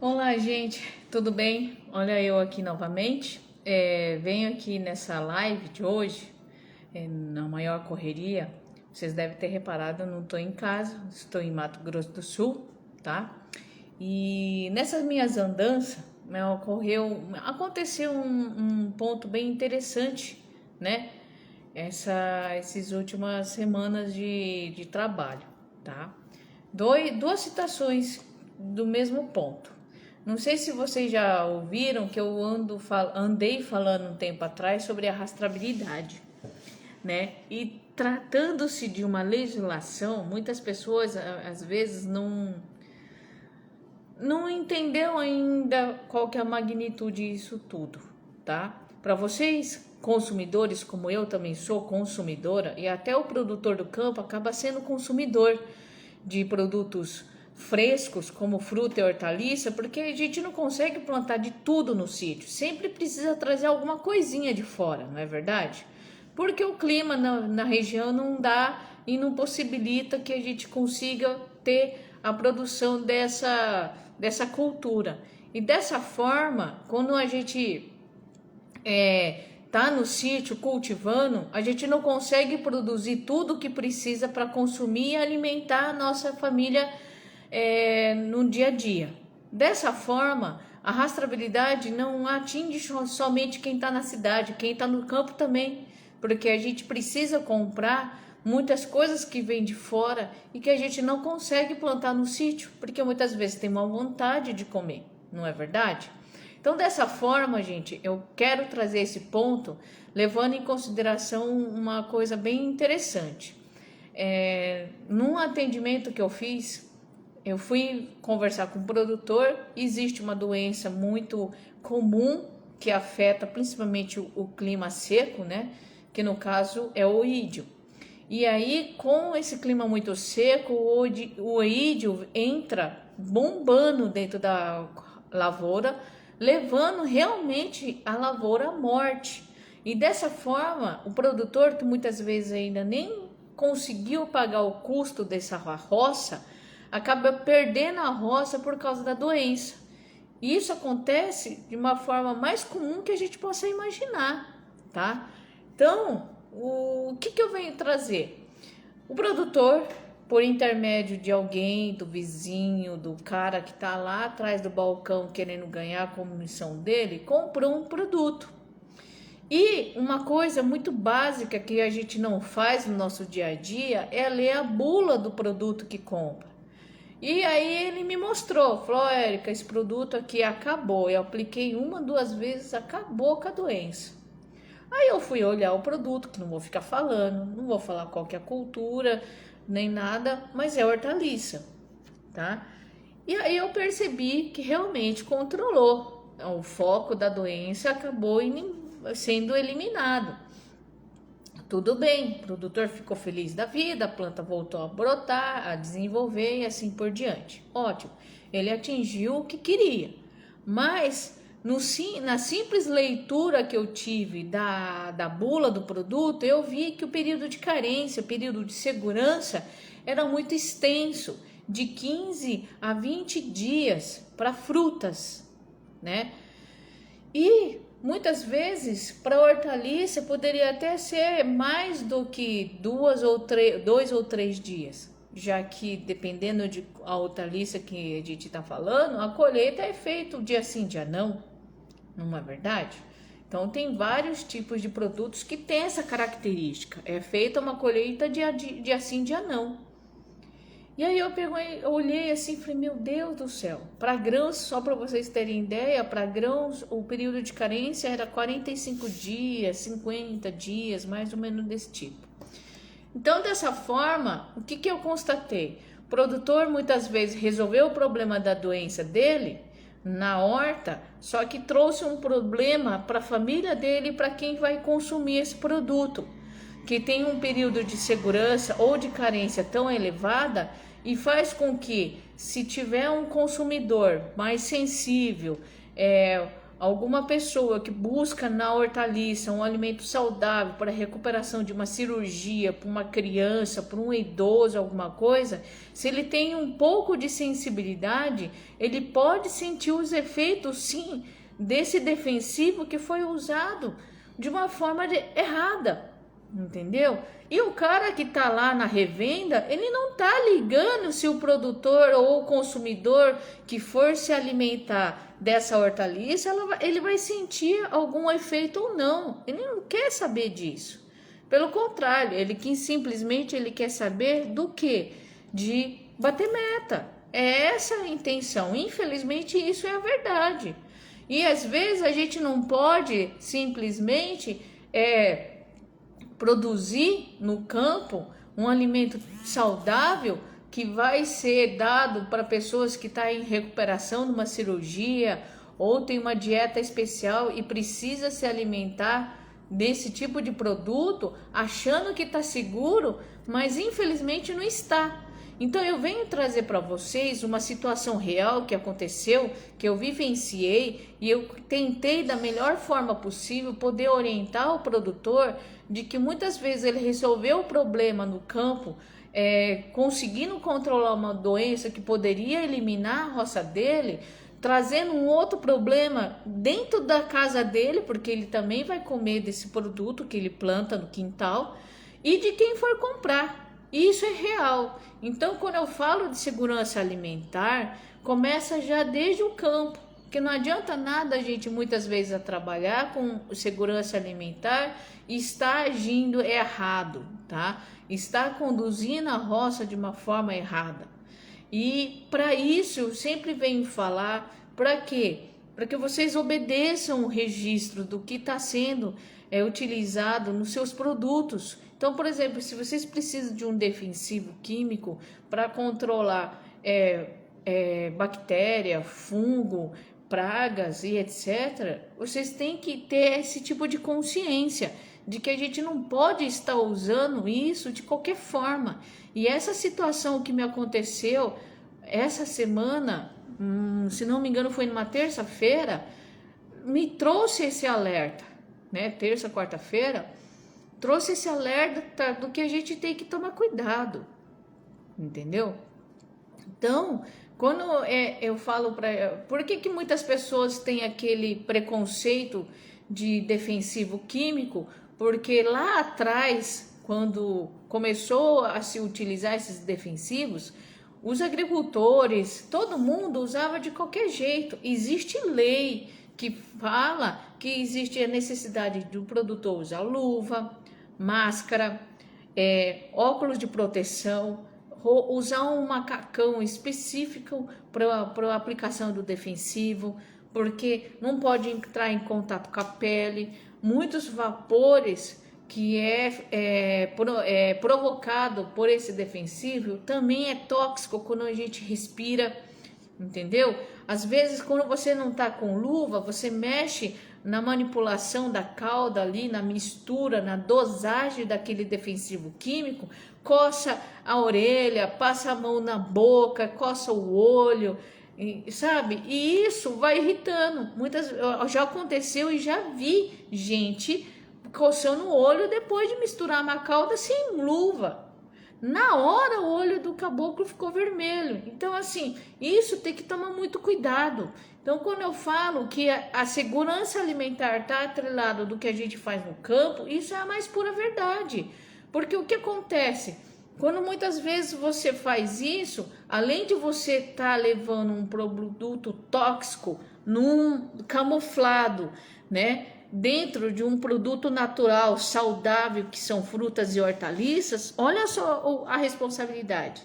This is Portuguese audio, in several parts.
Olá, gente, tudo bem? Olha eu aqui novamente. Venho aqui nessa live de hoje, na maior correria. Vocês devem ter reparado, eu não estou em casa, estou em Mato Grosso do Sul, tá? E nessas minhas andanças, né, aconteceu um ponto bem interessante, né? Essas últimas semanas de trabalho, tá? Duas citações do mesmo ponto. Não sei se vocês já ouviram que eu andei falando um tempo atrás sobre a rastreabilidade, né? E tratando-se de uma legislação, muitas pessoas às vezes não entendeu ainda qual que é a magnitude disso tudo, tá? Para vocês, consumidores, como eu também sou consumidora, e até o produtor do campo acaba sendo consumidor de produtos frescos, como fruta e hortaliça, porque a gente não consegue plantar de tudo no sítio. Sempre precisa trazer alguma coisinha de fora, não é verdade? Porque o clima na região não dá e não possibilita que a gente consiga ter a produção dessa cultura. E dessa forma, quando a gente tá no sítio cultivando, a gente não consegue produzir tudo o que precisa para consumir e alimentar a nossa família no dia a dia. Dessa forma, a rastreabilidade não atinge somente quem está na cidade, quem está no campo também, porque a gente precisa comprar muitas coisas que vêm de fora e que a gente não consegue plantar no sítio, porque muitas vezes tem uma vontade de comer, não é verdade? Então, dessa forma, gente, eu quero trazer esse ponto levando em consideração uma coisa bem interessante. Num atendimento que eu fiz, eu fui conversar com o produtor. Existe uma doença muito comum que afeta principalmente o clima seco, né? Que no caso é o oídio. E aí, com esse clima muito seco, o oídio entra bombando dentro da lavoura, levando realmente a lavoura à morte. E dessa forma, o produtor, que muitas vezes ainda nem conseguiu pagar o custo dessa roça, acaba perdendo a roça por causa da doença. E isso acontece de uma forma mais comum que a gente possa imaginar, tá? Então, o que eu venho trazer? O produtor, por intermédio de alguém, do vizinho, do cara que está lá atrás do balcão querendo ganhar a comissão dele, comprou um produto. E uma coisa muito básica que a gente não faz no nosso dia a dia é ler a bula do produto que compra. E aí ele me mostrou, falou: Érica, esse produto aqui acabou. Eu apliquei 1, 2 vezes, acabou com a doença. Aí eu fui olhar o produto, que não vou ficar falando, não vou falar qual que é a cultura, nem nada, mas é hortaliça, tá? E aí eu percebi que realmente controlou. O foco da doença acabou sendo eliminado. Tudo bem, o produtor ficou feliz da vida, a planta voltou a brotar, a desenvolver e assim por diante. Ótimo, ele atingiu o que queria. Mas na simples leitura que eu tive da bula do produto, eu vi que o período de carência, o período de segurança era muito extenso, de 15 a 20 dias para frutas, né? E muitas vezes para hortaliça poderia até ser mais do que 2 ou 3 dias, já que dependendo de a hortaliça que a gente está falando, a colheita é feita dia sim, dia não, não é verdade? Então tem vários tipos de produtos que tem essa característica, é feita uma colheita dia sim, dia não. E aí eu olhei assim e falei: meu Deus do céu, para grãos, só para vocês terem ideia, para grãos o período de carência era 45 dias, 50 dias, mais ou menos desse tipo. Então, dessa forma, o que eu constatei? O produtor muitas vezes resolveu o problema da doença dele na horta, só que trouxe um problema para a família dele e para quem vai consumir esse produto, que tem um período de segurança ou de carência tão elevada, e faz com que, se tiver um consumidor mais sensível, alguma pessoa que busca na hortaliça um alimento saudável para recuperação de uma cirurgia, para uma criança, para um idoso, alguma coisa, se ele tem um pouco de sensibilidade, ele pode sentir os efeitos, sim, desse defensivo que foi usado de uma forma errada, entendeu? E o cara que tá lá na revenda, ele não tá ligando se o produtor ou o consumidor que for se alimentar dessa hortaliça, ele vai sentir algum efeito ou não. Ele não quer saber disso. Pelo contrário, simplesmente ele quer saber do que? De bater meta. É essa a intenção. Infelizmente, isso é a verdade. E às vezes a gente não pode simplesmente produzir no campo um alimento saudável que vai ser dado para pessoas que estão em recuperação de uma cirurgia ou tem uma dieta especial e precisa se alimentar desse tipo de produto, achando que está seguro, mas infelizmente não está. Então eu venho trazer para vocês uma situação real que aconteceu, que eu vivenciei e eu tentei da melhor forma possível poder orientar o produtor de que muitas vezes ele resolveu o problema no campo, conseguindo controlar uma doença que poderia eliminar a roça dele, trazendo um outro problema dentro da casa dele, porque ele também vai comer desse produto que ele planta no quintal, e de quem for comprar. Isso é real. Então, quando eu falo de segurança alimentar, começa já desde o campo, porque não adianta nada a gente muitas vezes a trabalhar com segurança alimentar e estar agindo errado, tá? Está conduzindo a roça de uma forma errada. E para isso eu sempre venho falar, para quê? Para que vocês obedeçam o registro do que está sendo utilizado nos seus produtos. Então, por exemplo, se vocês precisam de um defensivo químico para controlar bactéria, fungo, pragas e etc., vocês têm que ter esse tipo de consciência de que a gente não pode estar usando isso de qualquer forma. E essa situação que me aconteceu essa semana, se não me engano foi numa terça-feira, me trouxe esse alerta, né? Terça, quarta-feira, trouxe esse alerta do que a gente tem que tomar cuidado, entendeu? Então, quando eu falo por que muitas pessoas têm aquele preconceito de defensivo químico? Porque lá atrás, quando começou a se utilizar esses defensivos, os agricultores, todo mundo usava de qualquer jeito. Existe lei que fala que existe a necessidade do produtor usar luva, máscara, óculos de proteção, usar um macacão específico para a aplicação do defensivo, porque não pode entrar em contato com a pele. Muitos vapores que provocado por esse defensivo também é tóxico quando a gente respira, entendeu? Às vezes, quando você não está com luva, você mexe na manipulação da cauda ali, na mistura, na dosagem daquele defensivo químico, coça a orelha, passa a mão na boca, coça o olho, sabe? E isso vai irritando. Já aconteceu e já vi gente coçando o olho depois de misturar uma cauda sem luva. Na hora o olho do caboclo ficou vermelho. Então assim, isso tem que tomar muito cuidado. Então quando eu falo que a segurança alimentar está atrelada do que a gente faz no campo, isso é a mais pura verdade. Porque o que acontece? Quando muitas vezes você faz isso, além de você estar levando um produto tóxico camuflado, né, dentro de um produto natural, saudável, que são frutas e hortaliças, olha só a responsabilidade.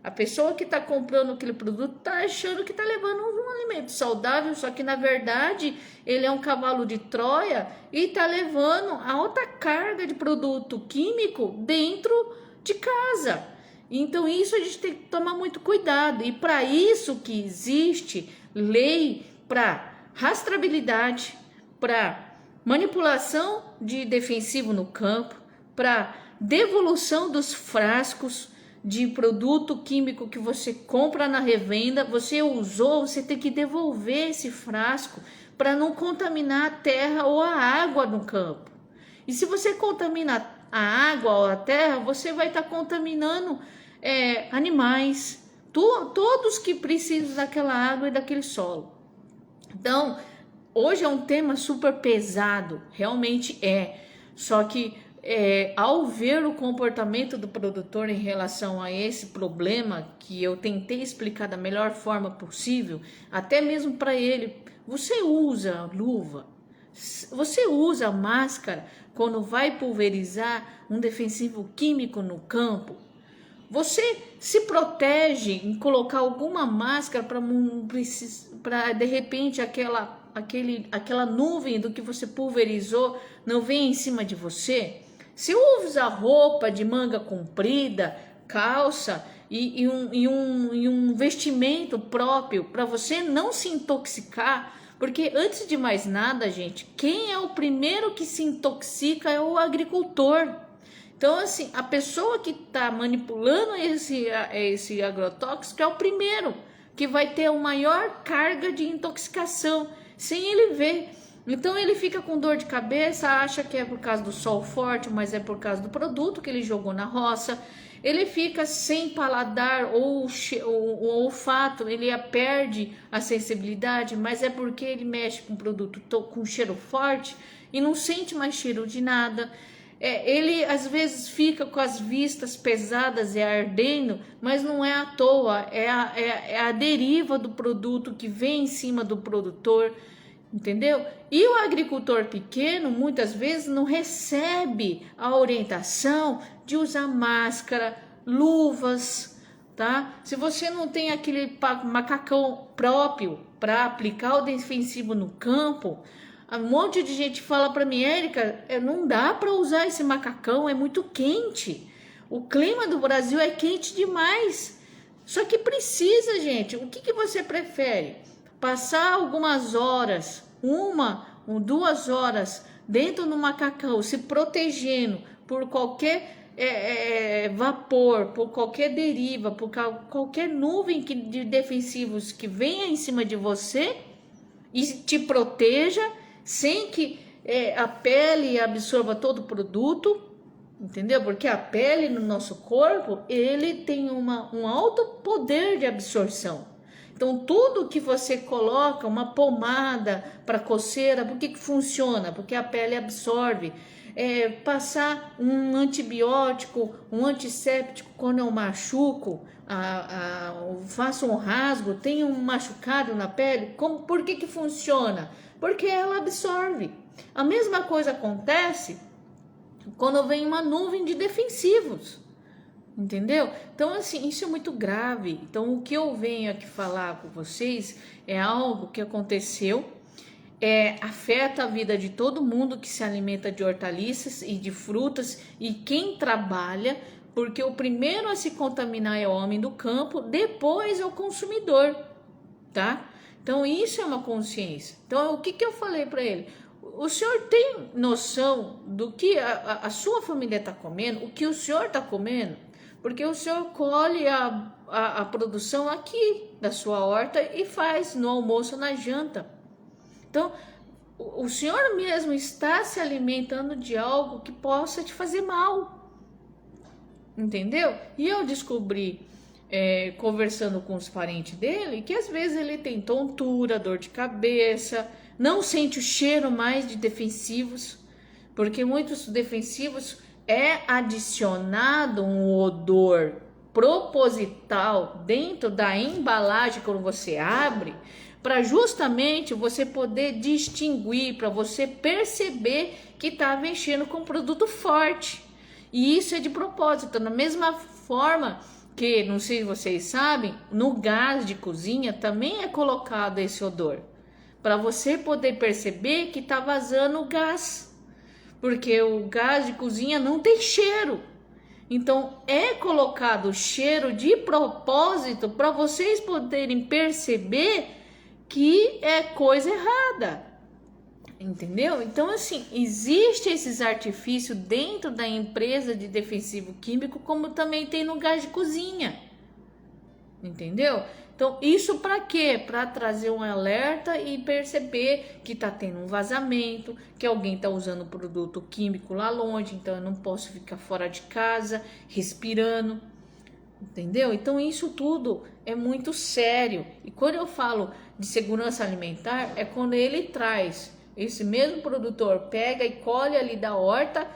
A pessoa que está comprando aquele produto está achando que está levando um alimento saudável, só que na verdade ele é um cavalo de Troia e está levando alta carga de produto químico dentro de casa. Então isso a gente tem que tomar muito cuidado, e para isso que existe lei para rastreabilidade, para manipulação de defensivo no campo, para devolução dos frascos de produto químico que você compra na revenda, você usou, você tem que devolver esse frasco para não contaminar a terra ou a água no campo. E se você contamina a água ou a terra, você vai estar contaminando animais, todos que precisam daquela água e daquele solo. Então, hoje é um tema super pesado, realmente é. Só que ao ver o comportamento do produtor em relação a esse problema, que eu tentei explicar da melhor forma possível, até mesmo para ele, você usa luva, você usa máscara quando vai pulverizar um defensivo químico no campo? Você se protege em colocar alguma máscara para de repente aquela nuvem do que você pulverizou não vem em cima de você? Se usa roupa de manga comprida, calça e um vestimento próprio para você não se intoxicar, porque antes de mais nada, gente, quem é o primeiro que se intoxica é o agricultor. Então, assim, a pessoa que está manipulando esse agrotóxico é o primeiro que vai ter a maior carga de intoxicação, sem ele ver. Então, ele fica com dor de cabeça, acha que é por causa do sol forte, mas é por causa do produto que ele jogou na roça. Ele fica sem paladar ou o olfato, ele perde a sensibilidade, mas é porque ele mexe com produto com cheiro forte e não sente mais cheiro de nada. Ele às vezes fica com as vistas pesadas e ardendo, mas não é à toa, é a deriva do produto que vem em cima do produtor, entendeu? E o agricultor pequeno muitas vezes não recebe a orientação de usar máscara, luvas, tá? Se você não tem aquele macacão próprio para aplicar o defensivo no campo, um monte de gente fala para mim, Érica, não dá para usar esse macacão, é muito quente. O clima do Brasil é quente demais. Só que precisa, gente. O que você prefere? Passar algumas horas, 2 horas, dentro do macacão, se protegendo por qualquer vapor, por qualquer deriva, por qualquer nuvem de defensivos que venha em cima de você e te proteja, sem que a pele absorva todo o produto, entendeu? Porque a pele no nosso corpo, ele tem um alto poder de absorção. Então, tudo que você coloca, uma pomada para coceira, por que funciona? Porque a pele absorve. Passar um antibiótico, um antisséptico quando eu machuco, faço um rasgo, tenho um machucado na pele, por que funciona? Porque ela absorve. A mesma coisa acontece quando vem uma nuvem de defensivos, entendeu? Então, assim, isso é muito grave. Então, o que eu venho aqui falar com vocês é algo que aconteceu, afeta a vida de todo mundo que se alimenta de hortaliças e de frutas e quem trabalha, porque o primeiro a se contaminar é o homem do campo, depois é o consumidor, tá? Então, isso é uma consciência. Então, o que eu falei para ele? O senhor tem noção do que a sua família está comendo, o que o senhor está comendo? Porque o senhor colhe a produção aqui da sua horta e faz no almoço, na janta. Então, o senhor mesmo está se alimentando de algo que possa te fazer mal. Entendeu? E eu descobri, conversando com os parentes dele, que às vezes ele tem tontura, dor de cabeça, não sente o cheiro mais de defensivos, porque muitos defensivos adicionado um odor proposital dentro da embalagem quando você abre, para justamente você poder distinguir, para você perceber que está mexendo com um produto forte. E isso é de propósito, da mesma forma que, não sei se vocês sabem, no gás de cozinha também é colocado esse odor, para você poder perceber que está vazando o gás, porque o gás de cozinha não tem cheiro. Então é colocado cheiro de propósito para vocês poderem perceber que é coisa errada. Entendeu? Então, assim, existe esses artifícios dentro da empresa de defensivo químico, como também tem no gás de cozinha. entendeu? Então, isso para quê? Para trazer um alerta e perceber que está tendo um vazamento, que alguém está usando produto químico lá longe, então eu não posso ficar fora de casa respirando, entendeu? Então, isso tudo é muito sério. E quando eu falo de segurança alimentar, é quando ele traz, esse mesmo produtor pega e colhe ali da horta,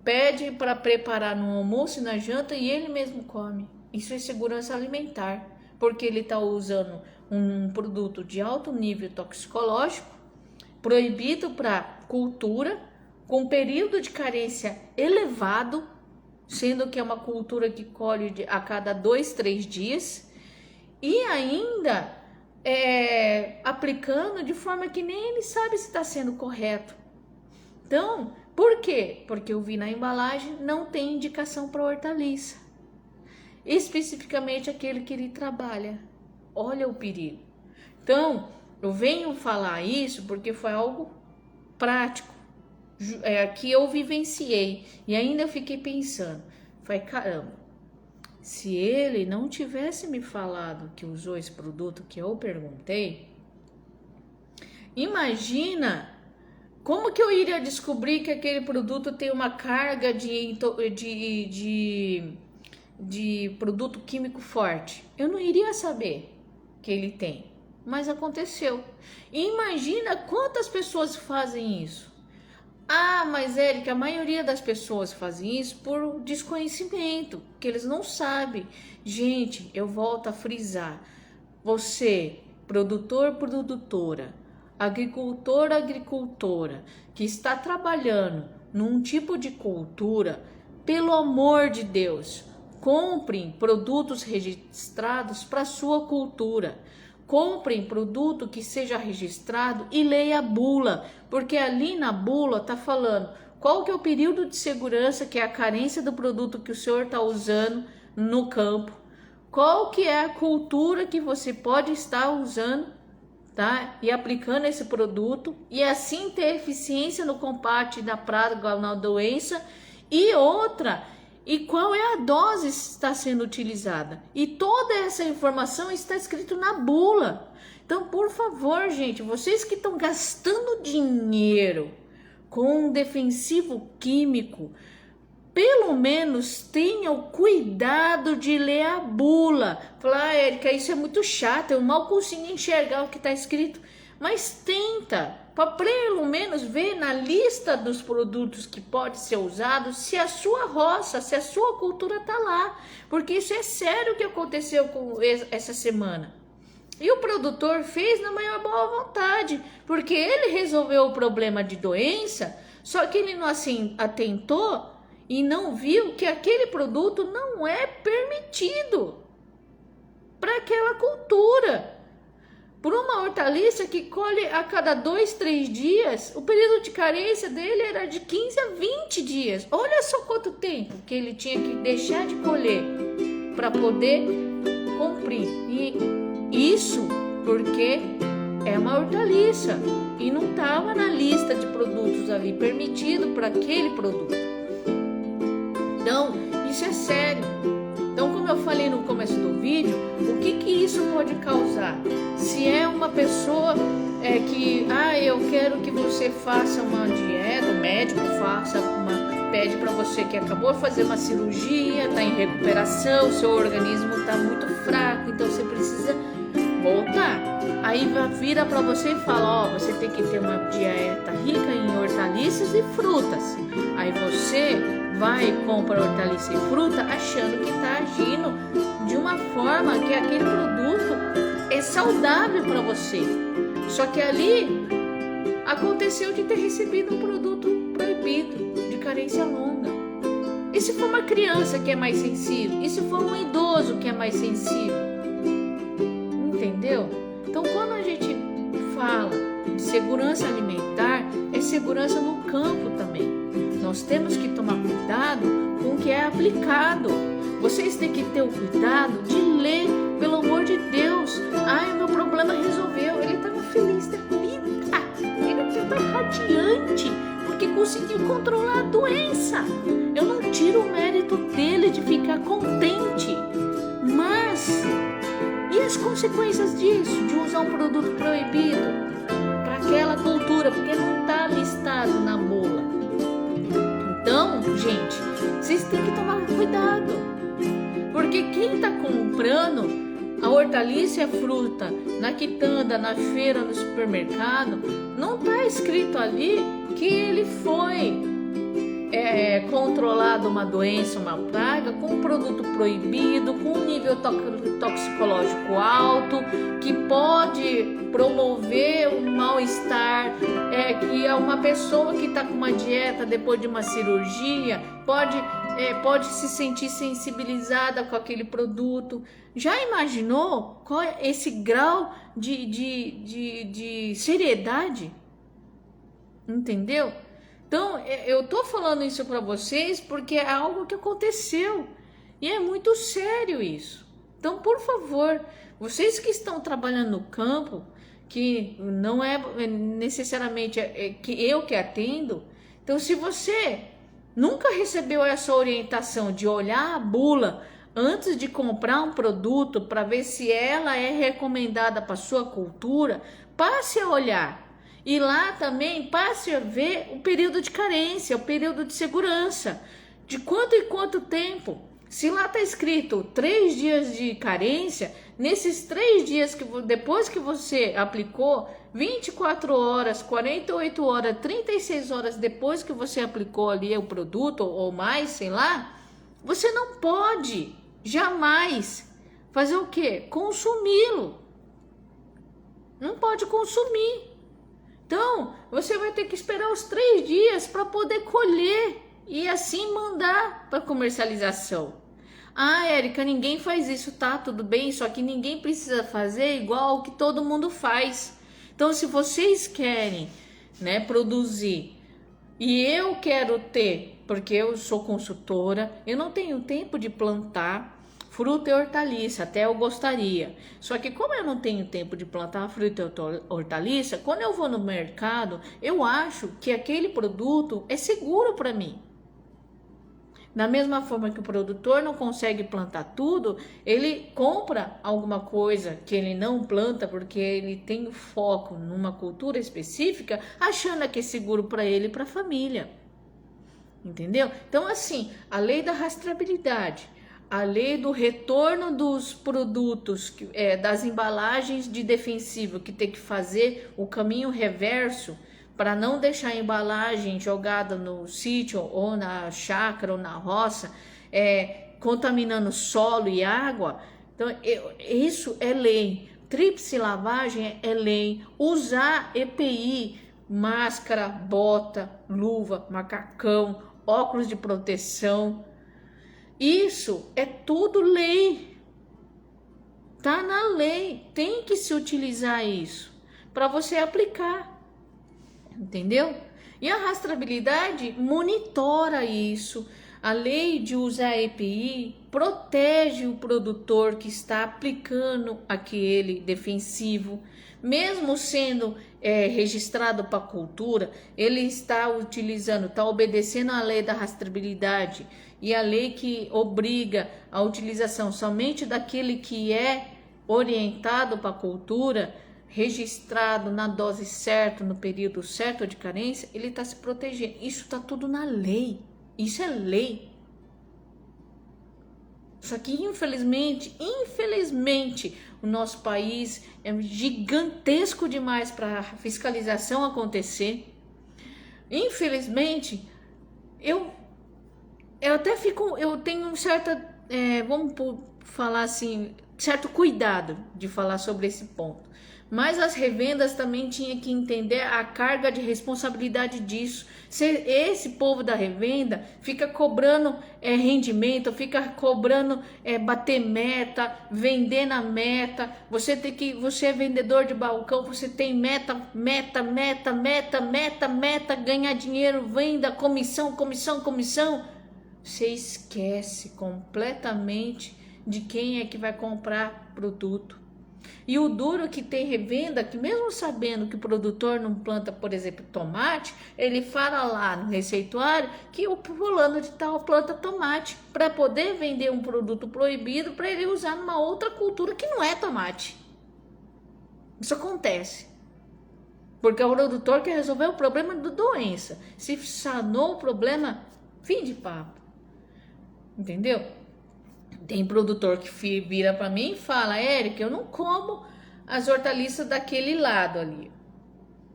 pede para preparar no almoço e na janta e ele mesmo come. Isso é segurança alimentar, porque ele está usando um produto de alto nível toxicológico, proibido para cultura, com período de carência elevado, sendo que é uma cultura que colhe a cada 2, 3 dias, e ainda aplicando de forma que nem ele sabe se está sendo correto. Então, por quê? Porque eu vi na embalagem, não tem indicação para hortaliça. Especificamente aquele que ele trabalha. Olha o perigo. Então, eu venho falar isso porque foi algo prático, que eu vivenciei. E ainda eu fiquei pensando, falei, caramba, se ele não tivesse me falado que usou esse produto que eu perguntei, imagina como que eu iria descobrir que aquele produto tem uma carga de produto químico forte? Eu não iria saber que ele tem, mas aconteceu. E imagina quantas pessoas fazem isso. Ah, mas Érica, a maioria das pessoas fazem isso por desconhecimento, que eles não sabem. Gente, eu volto a frisar. Você, produtor, produtora, agricultor, agricultora, que está trabalhando num tipo de cultura, pelo amor de Deus, comprem produtos registrados para sua cultura. Comprem produto que seja registrado e leia a bula, porque ali na bula está falando qual que é o período de segurança, que é a carência do produto que o senhor está usando no campo, qual que é a cultura que você pode estar usando, tá? E aplicando esse produto, e assim ter eficiência no combate da praga ou na doença, e outra, e qual é a dose que está sendo utilizada. E toda essa informação está escrito na bula. Então, por favor, gente, vocês que estão gastando dinheiro com um defensivo químico, pelo menos tenham cuidado de ler a bula. Falar, Érica, isso é muito chato, eu mal consigo enxergar o que está escrito. Mas tenta, para pelo menos ver na lista dos produtos que pode ser usado, se a sua roça, se a sua cultura está lá. Porque isso é sério que aconteceu com essa semana. E o produtor fez na maior boa vontade, porque ele resolveu o problema de doença, só que ele não assim atentou e não viu que aquele produto não é permitido para aquela cultura. Por uma hortaliça que colhe a cada 2, 3 dias, o período de carência dele era de 15 a 20 dias. Olha só quanto tempo que ele tinha que deixar de colher para poder cumprir. E isso porque é uma hortaliça e não estava na lista de produtos ali permitido para aquele produto. Então, isso é sério. Então, como eu falei no começo do vídeo, o que isso pode causar? Se é uma pessoa eu quero que você faça uma dieta, o médico pede para você que acabou de fazer uma cirurgia, está em recuperação, seu organismo está muito fraco, então você precisa voltar. Aí vira para você e fala, você tem que ter uma dieta rica em hortaliças e frutas. Aí você vai e compra hortaliça e fruta achando que está agindo de uma forma que aquele produto é saudável para você. Só que ali aconteceu de ter recebido um produto proibido, de carência longa. E se for uma criança que é mais sensível? E se for um idoso que é mais sensível? Entendeu? Então, quando a gente fala de segurança alimentar, é segurança no campo também. Nós temos que tomar cuidado com o que é aplicado. Vocês têm que ter o cuidado de ler, pelo amor de Deus. O meu problema resolveu. Ele estava feliz da vida. Ele estava radiante, porque conseguiu controlar a doença. Eu não tiro o mérito dele de ficar contente, mas as consequências disso, de usar um produto proibido para aquela cultura, porque não está listado na bula. Então, gente, vocês têm que tomar cuidado, porque quem está comprando a hortaliça e a fruta na quitanda, na feira, no supermercado, não está escrito ali que ele foi controlado uma doença, uma praga, com um produto proibido, com um nível toxicológico alto, que pode promover um mal-estar, que é uma pessoa que está com uma dieta depois de uma cirurgia, pode se sentir sensibilizada com aquele produto. Já imaginou qual é esse grau de seriedade? Entendeu? Então, eu tô falando isso para vocês porque é algo que aconteceu e é muito sério isso. Então, por favor, vocês que estão trabalhando no campo, que não é necessariamente que eu que atendo, então se você nunca recebeu essa orientação de olhar a bula antes de comprar um produto para ver se ela é recomendada para sua cultura, passe a olhar. E lá também passe a ver o período de carência, o período de segurança, de quanto em quanto tempo. Se lá está escrito 3 dias de carência, nesses 3 dias depois que você aplicou, 24 horas, 48 horas, 36 horas depois que você aplicou ali o produto ou mais, sei lá, você não pode jamais fazer o quê? Consumi-lo. Não pode consumir. Então, você vai ter que esperar os 3 dias para poder colher e assim mandar para comercialização. Ah, Érica, ninguém faz isso, tá? Tudo bem, só que ninguém precisa fazer igual o que todo mundo faz. Então, se vocês querem, produzir, e eu quero ter, porque eu sou consultora, eu não tenho tempo de plantar fruta e hortaliça, até eu gostaria. Só que como eu não tenho tempo de plantar fruta e hortaliça, quando eu vou no mercado, eu acho que aquele produto é seguro para mim. Da mesma forma que o produtor não consegue plantar tudo, ele compra alguma coisa que ele não planta porque ele tem foco numa cultura específica, achando que é seguro para ele e para a família. Entendeu? Então, assim, a lei da rastreabilidade, a lei do retorno dos produtos, das embalagens de defensivo, que tem que fazer o caminho reverso para não deixar a embalagem jogada no sítio ou na chácara ou na roça, contaminando solo e água. Então, isso é lei. Tríplice lavagem é lei. Usar EPI, máscara, bota, luva, macacão, óculos de proteção. Isso é tudo lei, tá na lei, tem que se utilizar isso para você aplicar, entendeu? E a rastreabilidade monitora isso. A lei de usar EPI protege o produtor que está aplicando aquele defensivo, mesmo sendo registrado para cultura, ele está utilizando, está obedecendo à lei da rastreabilidade e a lei que obriga a utilização somente daquele que é orientado para a cultura, registrado na dose certa, no período certo de carência, ele está se protegendo. Isso está tudo na lei. Isso é lei. Só que infelizmente, o nosso país é gigantesco demais para a fiscalização acontecer. Infelizmente, eu até eu tenho vamos falar assim, certo cuidado de falar sobre esse ponto. Mas as revendas também tinham que entender a carga de responsabilidade disso. Se esse povo da revenda fica cobrando rendimento, fica cobrando bater meta, vender na meta. Você é vendedor de balcão, você tem meta, ganhar dinheiro, venda, comissão. Você esquece completamente de quem é que vai comprar produto. E o duro é que tem revenda que, mesmo sabendo que o produtor não planta, por exemplo, tomate, ele fala lá no receituário que o fulano de tal planta tomate para poder vender um produto proibido para ele usar numa outra cultura que não é tomate. Isso acontece. Porque o produtor quer resolver o problema da doença. Se sanou o problema, fim de papo. Entendeu? Tem produtor que vira para mim e fala: Érica, eu não como as hortaliças daquele lado ali,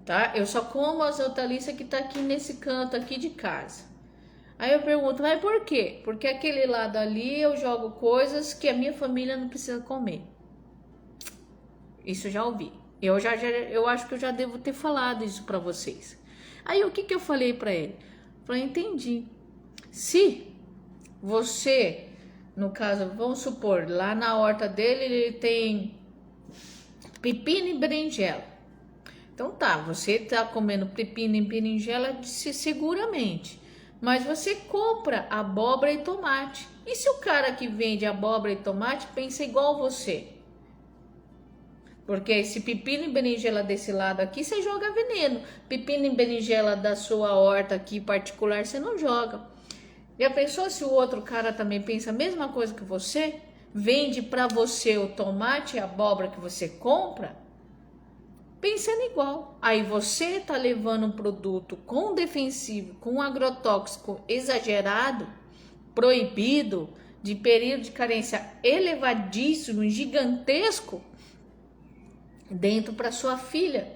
tá? Eu só como as hortaliças que tá aqui nesse canto aqui de casa. Aí eu pergunto: mas por quê? Porque aquele lado ali eu jogo coisas que a minha família não precisa comer. Isso eu já ouvi. Eu acho que eu já devo ter falado isso para vocês. Aí o que eu falei para ele? Falei: entendi. Se você, no caso, vamos supor, lá na horta dele ele tem pepino e berinjela. Então tá, você tá comendo pepino e berinjela seguramente, mas você compra abóbora e tomate. E se o cara que vende abóbora e tomate pensa igual você? Porque esse pepino e berinjela desse lado aqui, você joga veneno. Pepino e berinjela da sua horta aqui particular, você não joga. Já pensou se o outro cara também pensa a mesma coisa que você? Vende para você o tomate e a abóbora que você compra? Pensando igual. Aí você tá levando um produto com defensivo, com agrotóxico exagerado, proibido, de período de carência elevadíssimo, gigantesco, dentro para sua filha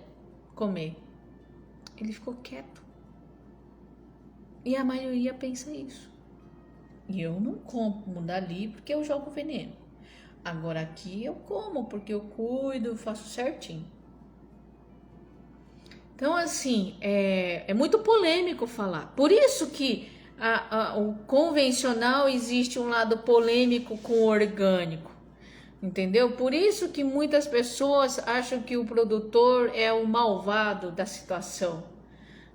comer. Ele ficou quieto. E a maioria pensa isso. E eu não como dali porque eu jogo veneno. Agora aqui eu como porque eu cuido, faço certinho. Então assim, é muito polêmico falar. Por isso que o convencional existe um lado polêmico com o orgânico. Entendeu? Por isso que muitas pessoas acham que o produtor é o malvado da situação.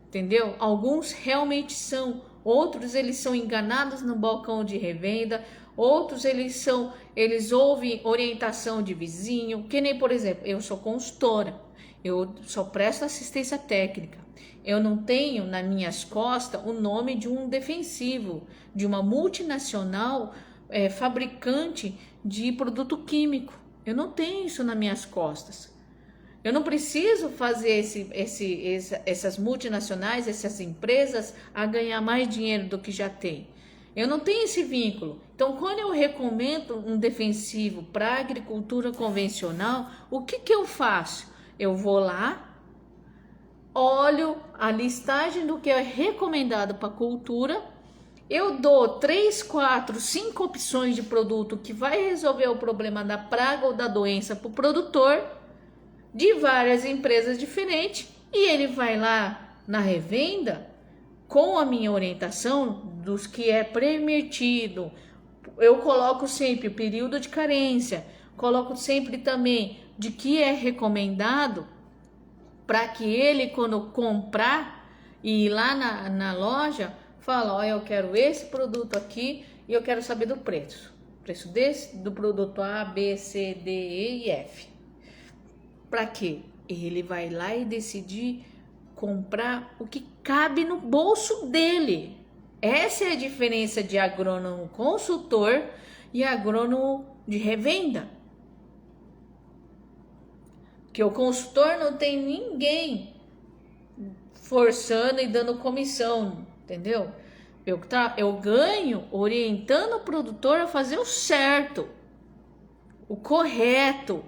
Entendeu? Alguns realmente são, outros eles são enganados no balcão de revenda, outros eles ouvem orientação de vizinho, que nem, por exemplo, eu sou consultora, eu só presto assistência técnica. Eu não tenho nas minhas costas o nome de um defensivo, de uma multinacional fabricante de produto químico. Eu não tenho isso nas minhas costas. Eu não preciso fazer essas multinacionais, essas empresas a ganhar mais dinheiro do que já tem. Eu não tenho esse vínculo. Então, quando eu recomendo um defensivo para a agricultura convencional, o que eu faço? Eu vou lá, olho a listagem do que é recomendado para a cultura, eu dou 3, 4, 5 opções de produto que vai resolver o problema da praga ou da doença para o produtor, de várias empresas diferentes, e ele vai lá na revenda com a minha orientação dos que é permitido. Eu coloco sempre o período de carência, coloco sempre também de que é recomendado, para que ele, quando comprar e ir lá na loja, fala: ó, eu quero esse produto aqui e eu quero saber do preço. Preço desse, do produto A, B, C, D, E e F. Para quê? Ele vai lá e decidir comprar o que cabe no bolso dele. Essa é a diferença de agrônomo consultor e agrônomo de revenda. Que o consultor não tem ninguém forçando e dando comissão, entendeu? Eu ganho orientando o produtor a fazer o certo, o correto,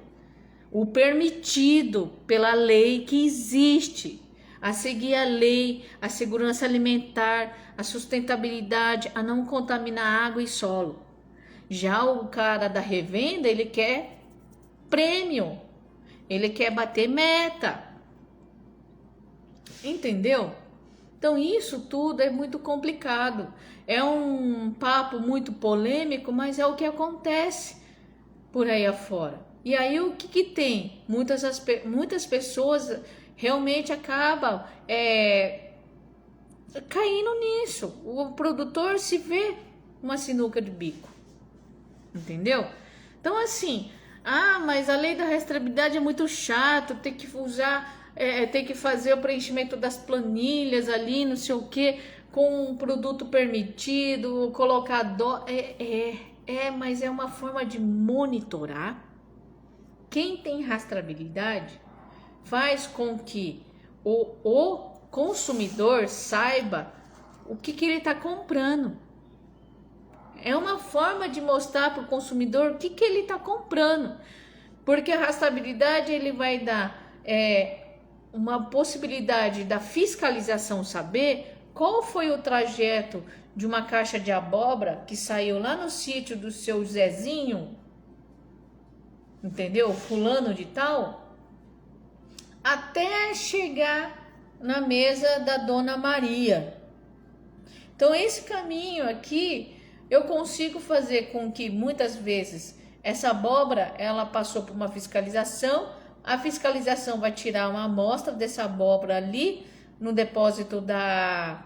o permitido pela lei que existe, a seguir a lei, a segurança alimentar, a sustentabilidade, a não contaminar água e solo. Já o cara da revenda, ele quer prêmio, ele quer bater meta, entendeu? Então isso tudo é muito complicado, é um papo muito polêmico, mas é o que acontece por aí afora. E aí o que tem? Muitas pessoas realmente acabam caindo nisso. O produtor se vê uma sinuca de bico, entendeu? Então assim, Ah, mas a lei da rastreabilidade é muito chato, tem que usar, tem que fazer o preenchimento das planilhas ali, não sei o que, com um produto permitido, colocar mas é uma forma de monitorar. Quem tem rastreabilidade faz com que o consumidor saiba o que ele está comprando. É uma forma de mostrar para o consumidor o que ele está comprando. Porque a rastreabilidade ele vai dar uma possibilidade da fiscalização saber qual foi o trajeto de uma caixa de abóbora que saiu lá no sítio do seu Zezinho, entendeu? Fulano de tal, até chegar na mesa da Dona Maria. Então esse caminho aqui eu consigo fazer com que muitas vezes essa abóbora ela passou por uma fiscalização, a fiscalização vai tirar uma amostra dessa abóbora ali no depósito da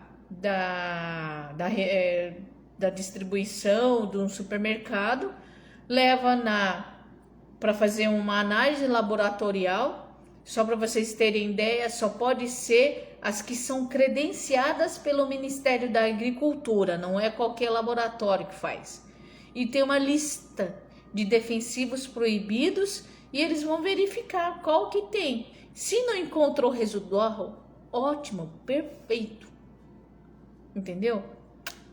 distribuição de um supermercado, leva para fazer uma análise laboratorial. Só para vocês terem ideia, só pode ser as que são credenciadas pelo Ministério da Agricultura, não é qualquer laboratório que faz. E tem uma lista de defensivos proibidos e eles vão verificar qual que tem. Se não encontrou residual, ótimo, perfeito. Entendeu?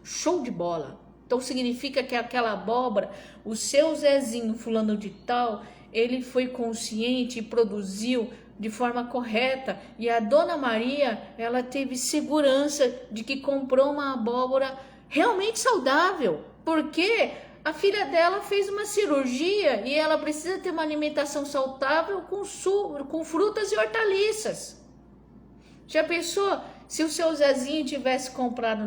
Show de bola. Então significa que aquela abóbora, o seu Zezinho fulano de tal, ele foi consciente e produziu de forma correta, e a Dona Maria, ela teve segurança de que comprou uma abóbora realmente saudável, porque a filha dela fez uma cirurgia e ela precisa ter uma alimentação saudável com frutas e hortaliças. Já pensou se o seu Zezinho tivesse comprado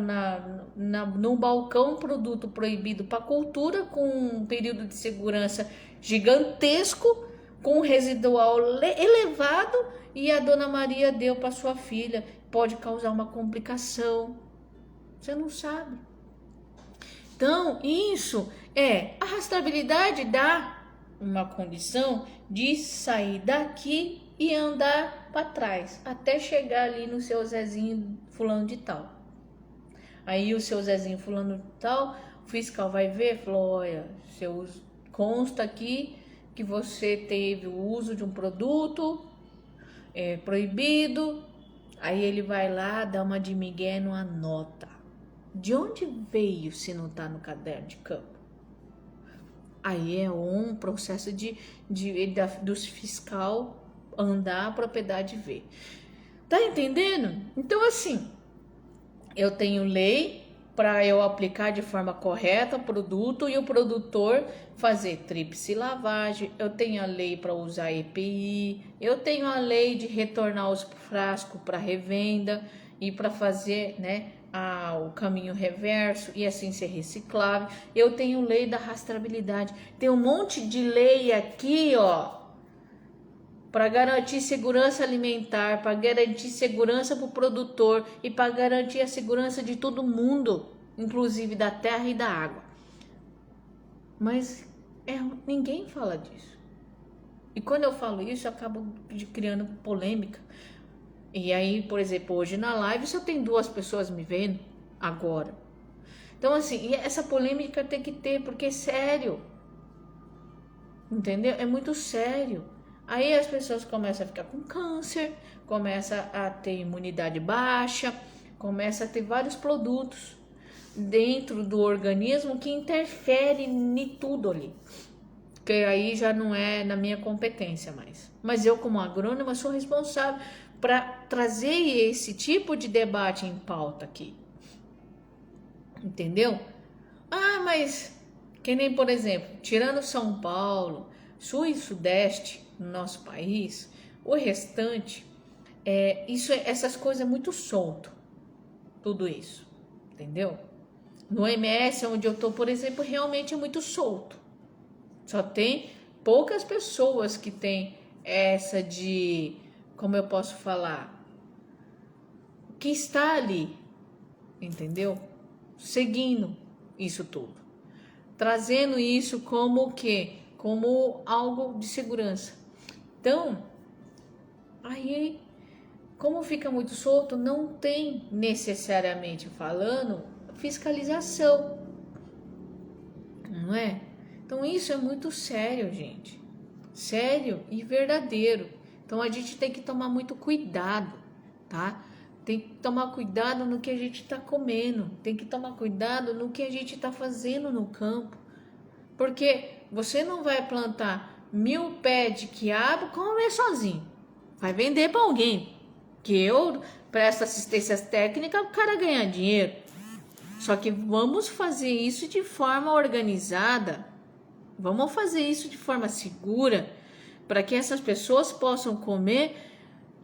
no balcão um produto proibido para cultura, com um período de segurança gigantesco, com um residual elevado, e a Dona Maria deu para sua filha? Pode causar uma complicação. Você não sabe. Então, isso a rastreabilidade dá uma condição de sair daqui e andar para trás, até chegar ali no seu Zezinho fulano de tal. Aí o seu Zezinho fulano de tal, o fiscal vai ver, falou, olha, consta aqui que você teve o uso de um produto proibido. Aí ele vai lá, dá uma de migué numa nota. De onde veio se não está no caderno de campo? Aí é um processo dos fiscal andar a propriedade ver. Tá entendendo? Então assim, eu tenho lei para eu aplicar de forma correta o produto e o produtor fazer tríplice lavagem. Eu tenho a lei para usar EPI, eu tenho a lei de retornar os frascos para revenda e para fazer, o caminho reverso e assim ser reciclável. Eu tenho lei da rastreabilidade. Tem um monte de lei aqui, ó, para garantir segurança alimentar, para garantir segurança para o produtor e para garantir a segurança de todo mundo, inclusive da terra e da água. Mas ninguém fala disso. E quando eu falo isso, eu acabo criando polêmica. E aí, por exemplo, hoje na live só tem 2 pessoas me vendo agora. Então, assim, essa polêmica tem que ter, porque é sério. Entendeu? É muito sério. Aí as pessoas começam a ficar com câncer, começam a ter imunidade baixa, começam a ter vários produtos dentro do organismo que interferem em tudo ali. Que aí já não é na minha competência mais. Mas eu, como agrônoma, sou responsável para trazer esse tipo de debate em pauta aqui. Entendeu? Ah, mas que nem, por exemplo, tirando São Paulo, Sul e Sudeste no nosso país, o restante, essas coisas é muito solto. Tudo isso, entendeu? No MS, onde eu tô, por exemplo, realmente é muito solto. Só tem poucas pessoas que têm essa de, como eu posso falar, que está ali, entendeu? Seguindo isso tudo. Trazendo isso como o quê? como algo de segurança. Então, aí, como fica muito solto, não tem necessariamente falando fiscalização, não é? Então isso é muito sério, gente, sério e verdadeiro. Então a gente tem que tomar muito cuidado, tá? Tem que tomar cuidado no que a gente está comendo, tem que tomar cuidado no que a gente está fazendo no campo, porque você não vai plantar 1000 pés de quiabo e comer sozinho, vai vender para alguém, que eu presto assistência técnica, o cara ganhar dinheiro. Só que vamos fazer isso de forma organizada, vamos fazer isso de forma segura, para que essas pessoas possam comer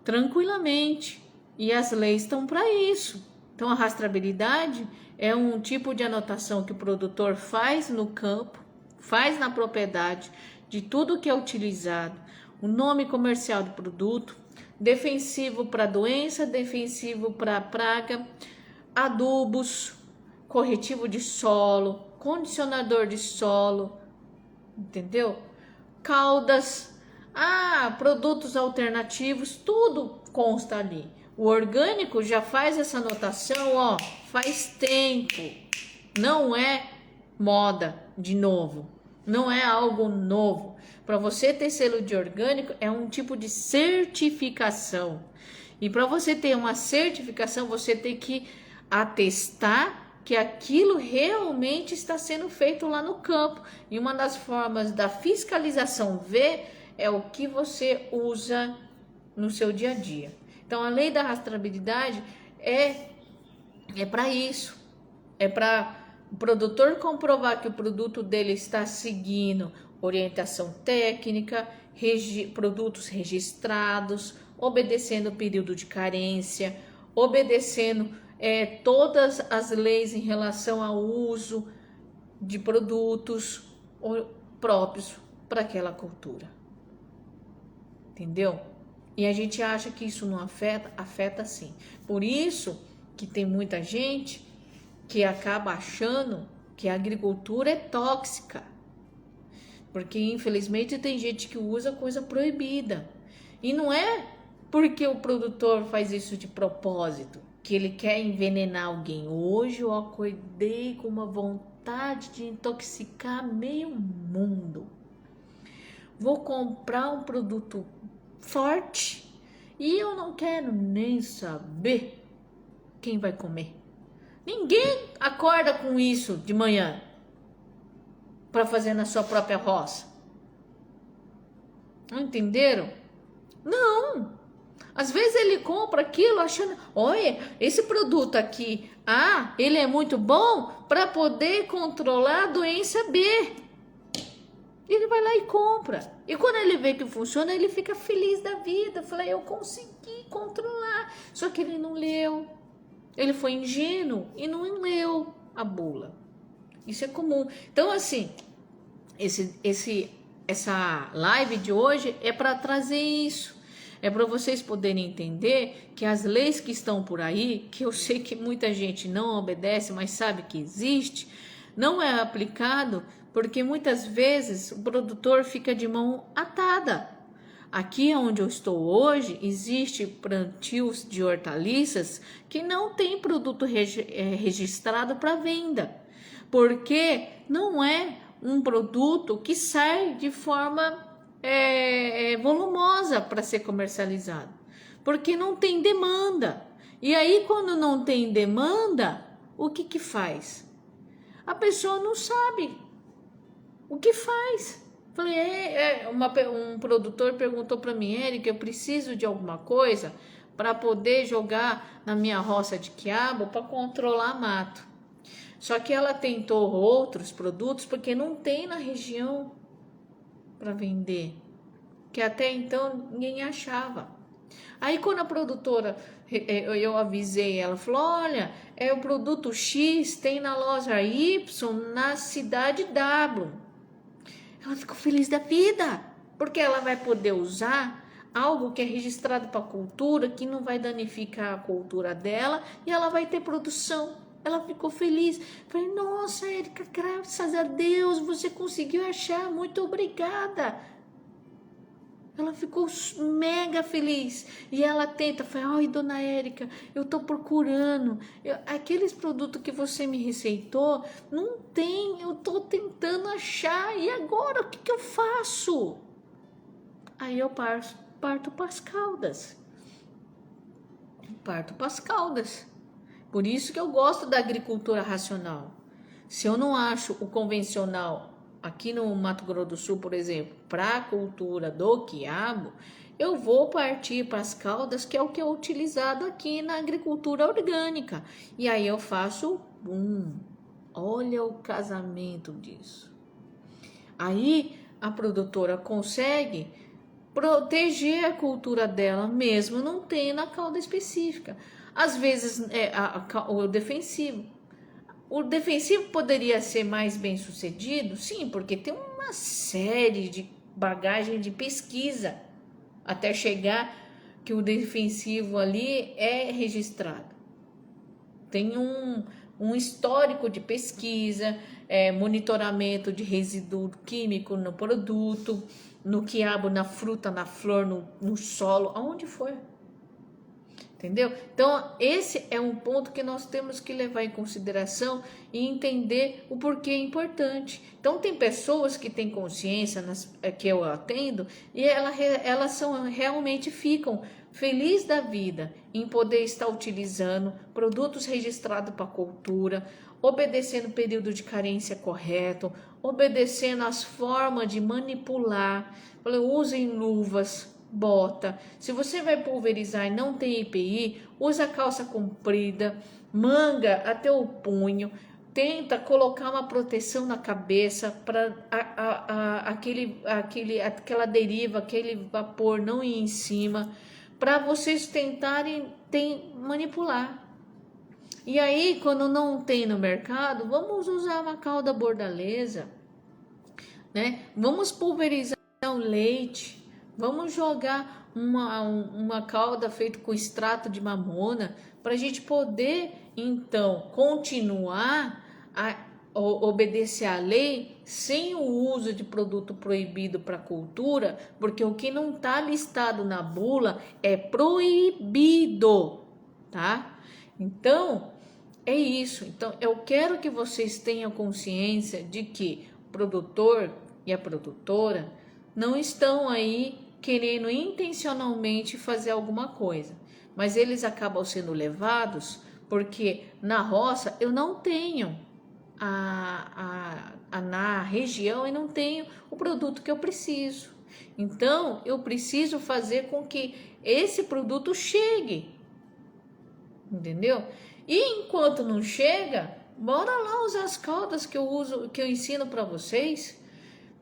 tranquilamente. E as leis estão para isso. Então, a rastreabilidade é um tipo de anotação que o produtor faz no campo, faz na propriedade, de tudo que é utilizado, o nome comercial do produto, defensivo para doença, defensivo para praga, adubos, corretivo de solo, condicionador de solo, entendeu? Caudas, produtos alternativos, tudo consta ali. O orgânico já faz essa anotação, ó, faz tempo. Não é moda de novo, não é algo novo. Para você ter selo de orgânico é um tipo de certificação. E para você ter uma certificação, você tem que atestar que aquilo realmente está sendo feito lá no campo. E uma das formas da fiscalização ver é o que você usa no seu dia a dia. Então, a lei da rastreabilidade é para isso. É para o produtor comprovar que o produto dele está seguindo orientação técnica, produtos registrados, obedecendo o período de carência, obedecendo todas as leis em relação ao uso de produtos próprios para aquela cultura. Entendeu? E a gente acha que isso não afeta, afeta sim. Por isso que tem muita gente que acaba achando que a agricultura é tóxica. Porque infelizmente tem gente que usa coisa proibida. E não é porque o produtor faz isso de propósito, que ele quer envenenar alguém. Hoje eu acordei com uma vontade de intoxicar meio mundo. Vou comprar um produto forte e eu não quero nem saber quem vai comer. Ninguém acorda com isso de manhã para fazer na sua própria roça. Não entenderam? Não. Às vezes ele compra aquilo achando, olha, esse produto aqui, ele é muito bom para poder controlar a doença B. Ele vai lá e compra. E quando ele vê que funciona, ele fica feliz da vida. Fala, eu consegui controlar. Só que ele não leu. Ele foi ingênuo e não leu a bula. Isso é comum. Então, assim, essa live de hoje é para trazer isso. É para vocês poderem entender que as leis que estão por aí, que eu sei que muita gente não obedece, mas sabe que existe, não é aplicado porque muitas vezes o produtor fica de mão atada. Aqui onde eu estou hoje, existe plantios de hortaliças que não tem produto registrado para venda, porque não é um produto que sai de forma volumosa para ser comercializado, porque não tem demanda. E aí, quando não tem demanda, o que faz? A pessoa não sabe o que faz. Falei, um produtor perguntou para mim, Érica, eu preciso de alguma coisa para poder jogar na minha roça de quiabo para controlar mato. Só que ela tentou outros produtos porque não tem na região para vender, que até então ninguém achava. Aí quando a produtora, eu avisei ela, falou, olha, o produto X tem na loja Y na cidade W. Ela ficou feliz da vida, porque ela vai poder usar algo que é registrado para a cultura, que não vai danificar a cultura dela, e ela vai ter produção. Ela ficou feliz. Falei, nossa, Érica, graças a Deus, você conseguiu achar, muito obrigada. Ela ficou mega feliz. E ela tenta, fala, ai, dona Érica, eu tô procurando. Aqueles produtos que você me receitou, não tem, eu tô tentando achar. E agora, o que que eu faço? Aí eu parto para as caudas. Parto para as caudas. Por isso que eu gosto da agricultura racional. Se eu não acho o convencional aqui no Mato Grosso do Sul, por exemplo, para a cultura do quiabo, eu vou partir para as caudas, que é o que é utilizado aqui na agricultura orgânica. E aí eu faço olha o casamento disso. Aí a produtora consegue proteger a cultura dela, mesmo não tendo a cauda específica. Às vezes o defensivo. O defensivo poderia ser mais bem sucedido? Sim, porque tem uma série de bagagem de pesquisa até chegar que o defensivo ali é registrado. Tem um histórico de pesquisa, monitoramento de resíduo químico no produto, no quiabo, na fruta, na flor, no solo, aonde for. Entendeu? Então, esse é um ponto que nós temos que levar em consideração e entender o porquê é importante. Então, tem pessoas que têm consciência, que eu atendo, e elas realmente ficam felizes da vida em poder estar utilizando produtos registrados para cultura, obedecendo o período de carência correto, obedecendo as formas de manipular. Usem luvas, bota. Se você vai pulverizar e não tem EPI, usa calça comprida, manga até o punho. Tenta colocar uma proteção na cabeça para aquela deriva, aquele vapor não ir em cima, para vocês tentarem manipular. E aí, quando não tem no mercado, vamos usar uma calda bordaleza, né? Vamos pulverizar o leite. Vamos jogar uma calda feita com extrato de mamona para a gente poder, então, continuar a obedecer à lei sem o uso de produto proibido para cultura, porque o que não está listado na bula é proibido, tá? Então, é isso. Então, eu quero que vocês tenham consciência de que o produtor e a produtora não estão aí querendo intencionalmente fazer alguma coisa, mas eles acabam sendo levados porque na roça eu não tenho na região, eu não tenho o produto que eu preciso. Então eu preciso fazer com que esse produto chegue, entendeu? E enquanto não chega, bora lá usar as caldas que eu uso, que eu ensino para vocês.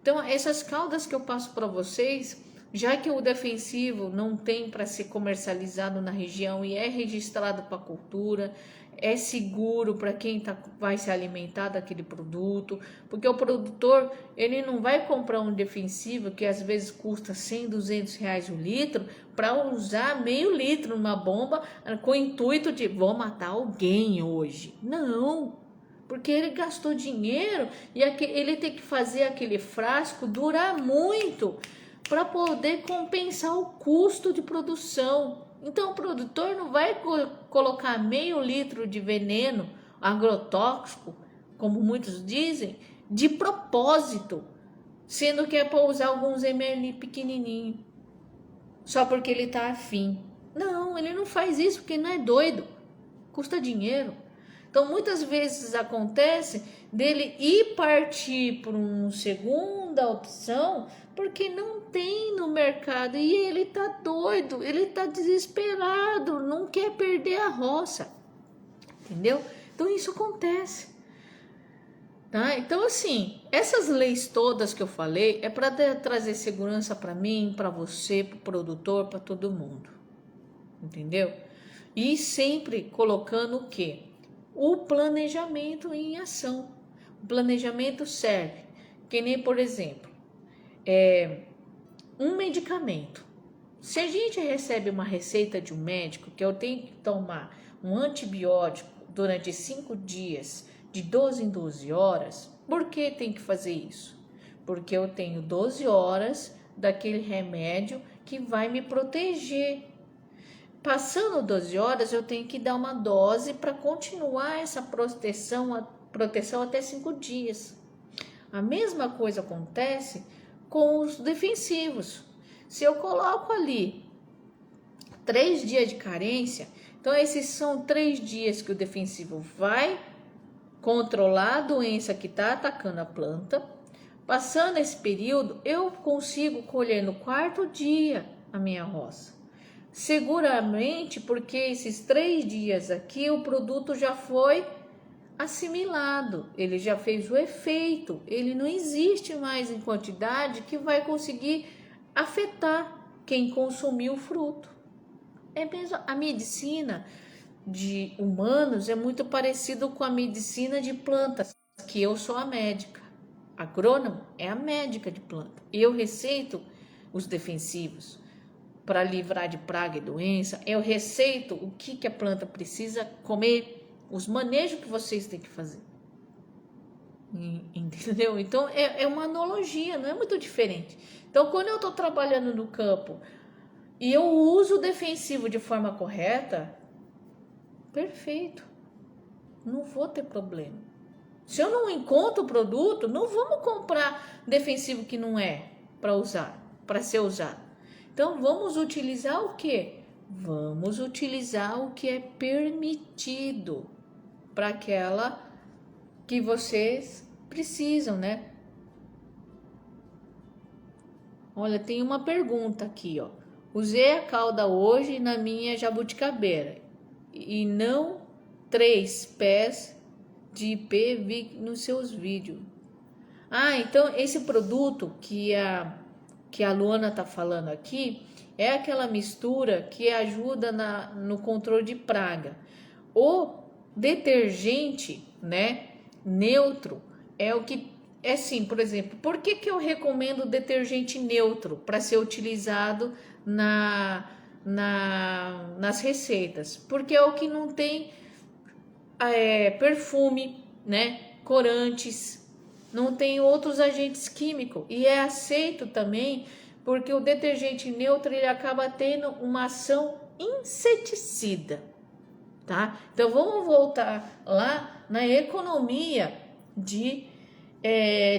Então, essas caldas que eu passo para vocês, já que o defensivo não tem para ser comercializado na região e é registrado para cultura, é seguro para quem vai se alimentar daquele produto, porque o produtor ele não vai comprar um defensivo que às vezes custa 100, 200 reais o litro para usar meio litro numa bomba com o intuito de vou matar alguém hoje. Não! Porque ele gastou dinheiro e ele tem que fazer aquele frasco durar muito para poder compensar o custo de produção. Então o produtor não vai colocar meio litro de veneno agrotóxico, como muitos dizem, de propósito, sendo que é para usar alguns ml pequenininho, só porque ele está afim. Não, ele não faz isso porque não é doido, custa dinheiro. Então, muitas vezes acontece dele ir partir por uma segunda opção porque não tem no mercado e ele tá doido, ele tá desesperado, não quer perder a roça, entendeu? Então, isso acontece, tá? Então, assim, essas leis todas que eu falei é para trazer segurança para mim, para você, para o produtor, para todo mundo, entendeu? E sempre colocando o quê? O planejamento em ação. O planejamento serve, que nem, por exemplo, um medicamento. Se a gente recebe uma receita de um médico que eu tenho que tomar um antibiótico durante 5 dias, de 12 em 12 horas, por que tem que fazer isso? Porque eu tenho 12 horas daquele remédio que vai me proteger. Passando 12 horas, eu tenho que dar uma dose para continuar essa proteção até 5 dias. A mesma coisa acontece com os defensivos. Se eu coloco ali 3 dias de carência, então esses são 3 dias que o defensivo vai controlar a doença que está atacando a planta. Passando esse período, eu consigo colher no 4º dia a minha roça. Seguramente porque esses 3 dias aqui o produto já foi assimilado, ele já fez o efeito, ele não existe mais em quantidade que vai conseguir afetar quem consumiu o fruto. É mesmo, a medicina de humanos é muito parecido com a medicina de plantas, que eu sou a médica. Agrônomo é a médica de planta. Eu receito os defensivos para livrar de praga e doença. Eu receito o que a planta precisa comer, os manejos que vocês têm que fazer. Entendeu? Então é uma analogia, não é muito diferente. Então, quando eu estou trabalhando no campo e eu uso o defensivo de forma correta, perfeito, não vou ter problema. Se eu não encontro o produto, não vamos comprar defensivo que não é para usar, para ser usado. Então, vamos utilizar o quê? Vamos utilizar o que é permitido para aquela que vocês precisam, né? Olha, tem uma pergunta aqui, ó. Usei a cauda hoje na minha jabuticabeira e não 3 pés de IP vi nos seus vídeos. Ah, então esse produto que a Luana tá falando aqui é aquela mistura que ajuda no controle de praga. O detergente, né, neutro é o que é assim, por exemplo, por que eu recomendo detergente neutro para ser utilizado nas receitas? Porque é o que não tem perfume, né, corantes, não tem outros agentes químicos e é aceito também porque o detergente neutro ele acaba tendo uma ação inseticida, tá? Então vamos voltar lá na economia de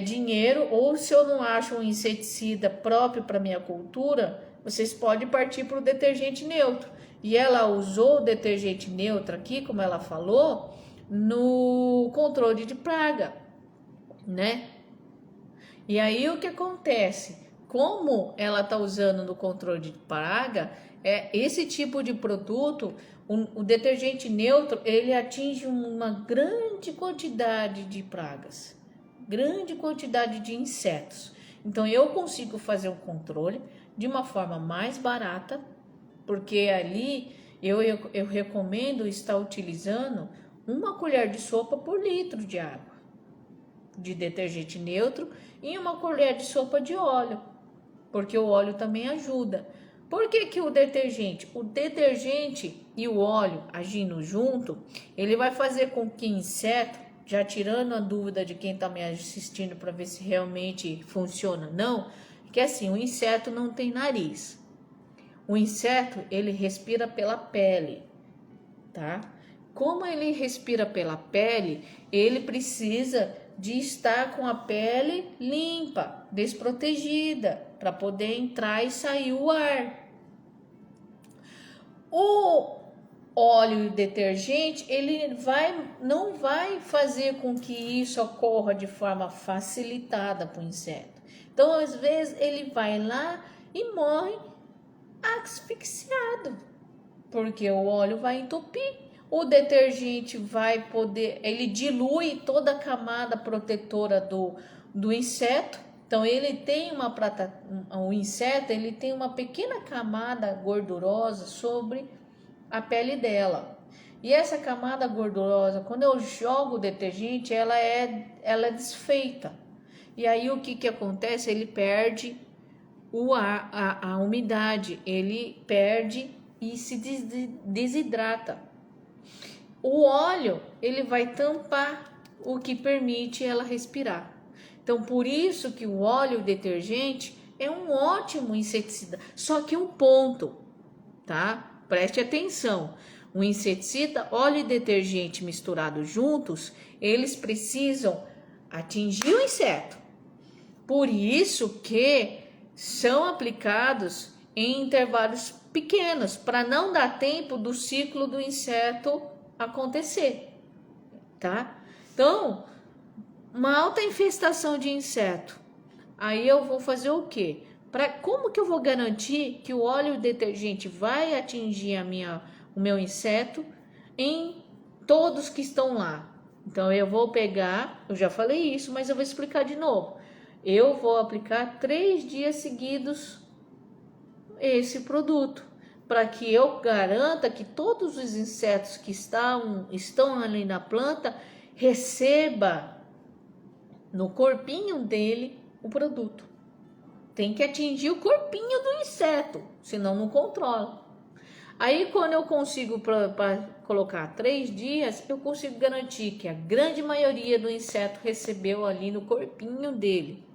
dinheiro, ou se eu não acho um inseticida próprio para minha cultura, vocês podem partir para o detergente neutro. E ela usou o detergente neutro aqui, como ela falou, no controle de praga, né? E aí o que acontece? Como ela está usando no controle de praga, esse tipo de produto, o detergente neutro, ele atinge uma grande quantidade de pragas, grande quantidade de insetos. Então eu consigo fazer um controle de uma forma mais barata, porque ali eu recomendo estar utilizando 1 colher de sopa por litro de água de detergente neutro e 1 colher de sopa de óleo, porque o óleo também ajuda. Por que o detergente? O detergente e o óleo agindo junto, ele vai fazer com que inseto, já tirando a dúvida de quem está me assistindo para ver se realmente funciona, não, que assim, o inseto não tem nariz. O inseto, ele respira pela pele, tá? Como ele respira pela pele, ele precisa de estar com a pele limpa, desprotegida, para poder entrar e sair o ar. O óleo e o detergente, ele não vai fazer com que isso ocorra de forma facilitada para o inseto. Então, às vezes, ele vai lá e morre asfixiado, porque o óleo vai entupir. O detergente vai poder, ele dilui toda a camada protetora do inseto. Então ele tem o inseto, ele tem uma pequena camada gordurosa sobre a pele dela. E essa camada gordurosa, quando eu jogo o detergente, ela é desfeita. E aí o que acontece? Ele perde a umidade, ele perde e se desidrata. O óleo, ele vai tampar, o que permite ela respirar. Então, por isso que o óleo detergente é um ótimo inseticida. Só que um ponto, tá? Preste atenção. O inseticida, óleo e detergente misturados juntos, eles precisam atingir o inseto. Por isso que são aplicados em intervalos pequenos, para não dar tempo do ciclo do inseto acontecer, tá? Então, uma alta infestação de inseto. Aí eu vou fazer o quê? Como que eu vou garantir que o óleo detergente vai atingir o meu inseto em todos que estão lá? Então eu vou pegar, eu já falei isso, mas eu vou explicar de novo. Eu vou aplicar 3 dias seguidos esse produto, para que eu garanta que todos os insetos que estão ali na planta receba no corpinho dele o produto. Tem que atingir o corpinho do inseto, senão não controla. Aí quando eu consigo colocar 3 dias, eu consigo garantir que a grande maioria do inseto recebeu ali no corpinho dele.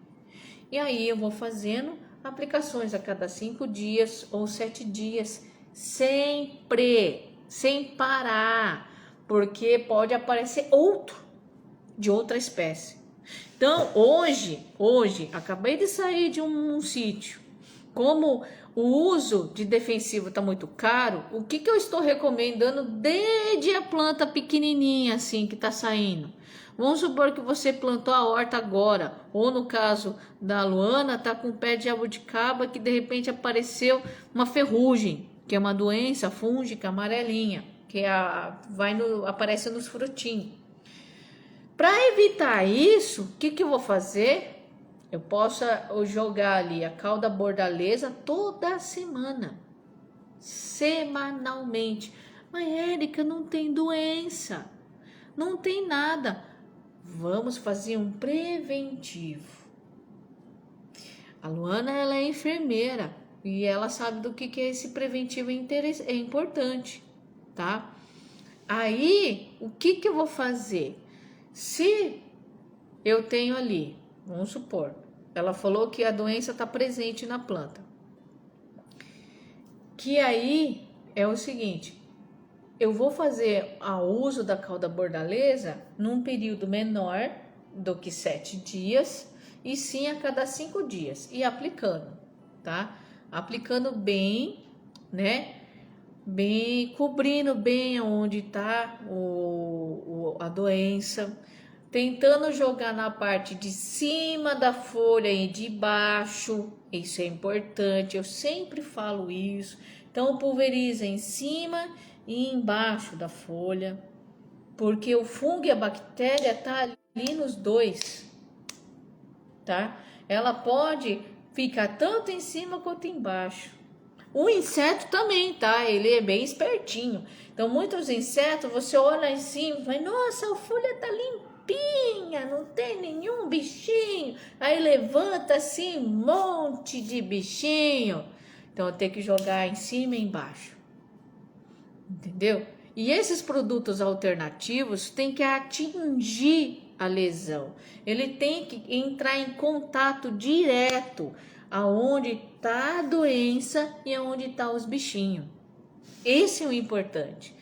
E aí eu vou fazendo aplicações a cada 5 dias ou 7 dias, sempre, sem parar, porque pode aparecer outro de outra espécie. Então, hoje, acabei de sair de um sítio. Como o uso de defensivo está muito caro, o que eu estou recomendando desde a planta pequenininha assim que está saindo? Vamos supor que você plantou a horta agora, ou no caso da Luana, está com um pé de jabuticaba que de repente apareceu uma ferrugem, que é uma doença fúngica amarelinha, que aparece nos frutinhos. Para evitar isso, o que eu vou fazer? Eu posso jogar ali a cauda bordaleza toda semana, semanalmente. Mas Érica, não tem doença, não tem nada. Vamos fazer um preventivo. A Luana, ela é enfermeira e ela sabe do que é esse preventivo, é importante, tá? Aí, o que eu vou fazer? Se eu tenho ali, vamos supor, ela falou que a doença está presente na planta. Que aí é o seguinte, eu vou fazer o uso da cauda bordaleza num período menor do que 7 dias, e sim a cada 5 dias, e aplicando, tá? Aplicando bem, né? Bem, cobrindo bem onde está a doença, tentando jogar na parte de cima da folha e de baixo. Isso é importante, eu sempre falo isso. Então pulveriza em cima e embaixo da folha, porque o fungo e a bactéria tá ali nos dois, tá? Ela pode ficar tanto em cima quanto embaixo. O inseto também, tá? Ele é bem espertinho. Então, muitos insetos, você olha em cima e fala, nossa, a folha tá limpinha, não tem nenhum bichinho. Aí levanta assim um monte de bichinho. Então, eu tenho que jogar em cima e embaixo. Entendeu? E esses produtos alternativos têm que atingir a lesão. Ele tem que entrar em contato direto aonde está a doença e aonde estão os bichinhos. Esse é o importante.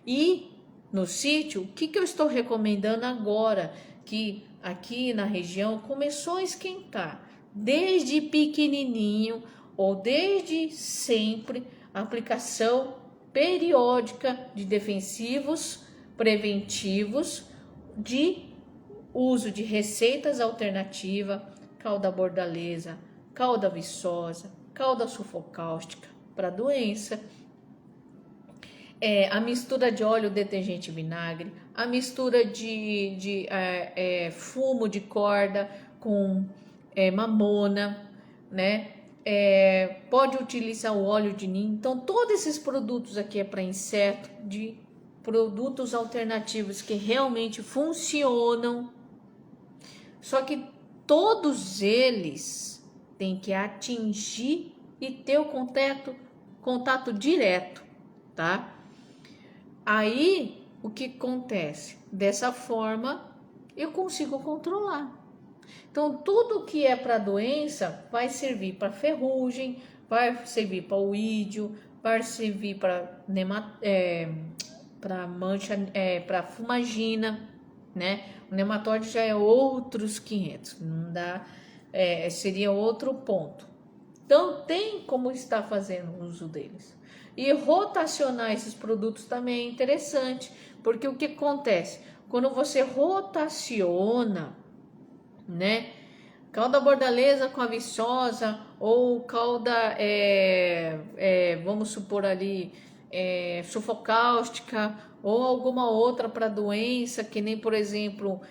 E no sítio, o que eu estou recomendando agora? Que aqui na região começou a esquentar. Desde pequenininho ou desde sempre, a aplicação periódica de defensivos preventivos, de uso de receitas alternativas, cauda bordaleza, cauda viçosa, cauda sulfocáustica para doença, a mistura de óleo, detergente e vinagre, a mistura de fumo de corda com mamona, né? Pode utilizar o óleo de ninho. Então, todos esses produtos aqui é para inseto, de produtos alternativos que realmente funcionam. Só que todos eles têm que atingir e ter o contato direto, tá? Aí o que acontece? Dessa forma, eu consigo controlar. Então, tudo que é para doença vai servir para ferrugem, vai servir para oídio, vai servir para mancha, para fumagina, né? O nematóide já é outros 500, não dá, seria outro ponto. Então, tem como estar fazendo uso deles. E rotacionar esses produtos também é interessante, porque o que acontece? Quando você rotaciona, né? Calda bordaleza com a viçosa ou calda, vamos supor ali, sulfocáustica ou alguma outra para doença, que nem, por exemplo,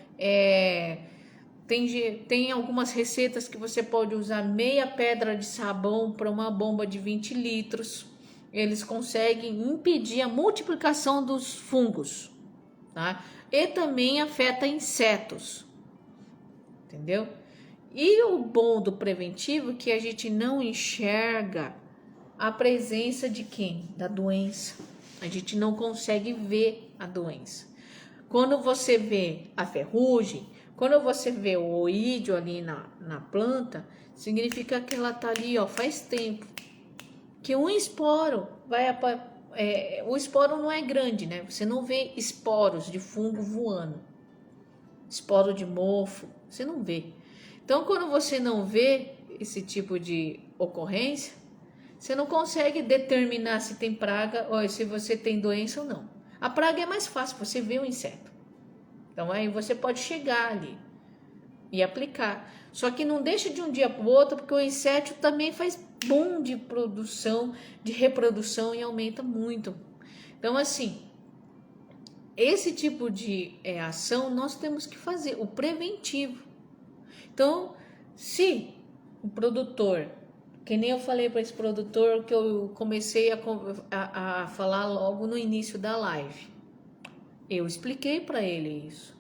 tem algumas receitas que você pode usar meia pedra de sabão para uma bomba de 20 litros. Eles conseguem impedir a multiplicação dos fungos, tá? E também afeta insetos, entendeu? E o bom do preventivo é que a gente não enxerga a presença de quem? Da doença. A gente não consegue ver a doença. Quando você vê a ferrugem, quando você vê o oídio ali na planta, significa que ela tá ali, ó, faz tempo. Que um esporo o esporo não é grande, né? Você não vê esporos de fungo voando. Esporo de mofo, você não vê. Então, quando você não vê esse tipo de ocorrência, você não consegue determinar se tem praga ou se você tem doença ou não. A praga é mais fácil, você vê o inseto. Então, aí você pode chegar ali e aplicar. Só que não deixa de um dia para o outro, porque o inseto também faz boom de produção, de reprodução e aumenta muito. Então, assim, esse tipo de ação nós temos que fazer, o preventivo. Então, se o produtor, que nem eu falei para esse produtor que eu comecei a falar logo no início da live, eu expliquei para ele isso.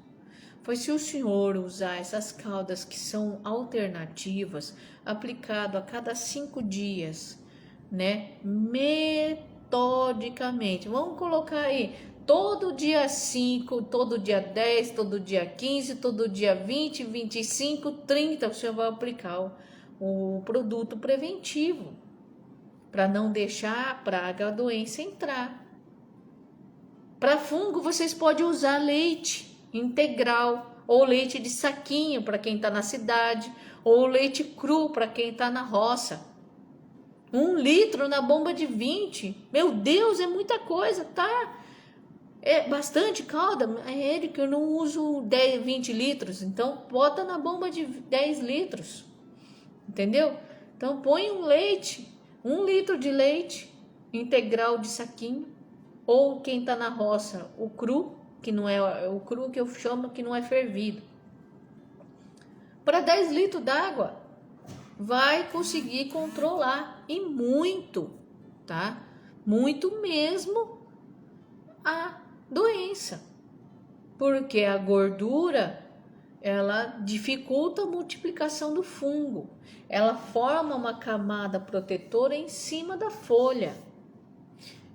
Foi se o senhor usar essas caldas que são alternativas, aplicado a cada 5 dias, né? Metodicamente. Vamos colocar aí, todo dia 5, todo dia 10, todo dia 15, todo dia 20, 25, 30, o senhor vai aplicar o produto preventivo, para não deixar a praga, a doença entrar. Para fungo, vocês podem usar leite integral ou leite de saquinho para quem está na cidade, ou leite cru para quem está na roça. 1 litro na bomba de 20. Meu Deus, é muita coisa, tá? É bastante calda. É ele que eu não uso 10, 20 litros, então bota na bomba de 10 litros. Entendeu? Então põe um leite, 1 litro de leite integral de saquinho, ou quem está na roça, o cru, que não é o cru que eu chamo, que não é fervido, para 10 litros d'água, vai conseguir controlar, e muito, tá? Muito mesmo, a doença, porque a gordura, ela dificulta a multiplicação do fungo, ela forma uma camada protetora em cima da folha.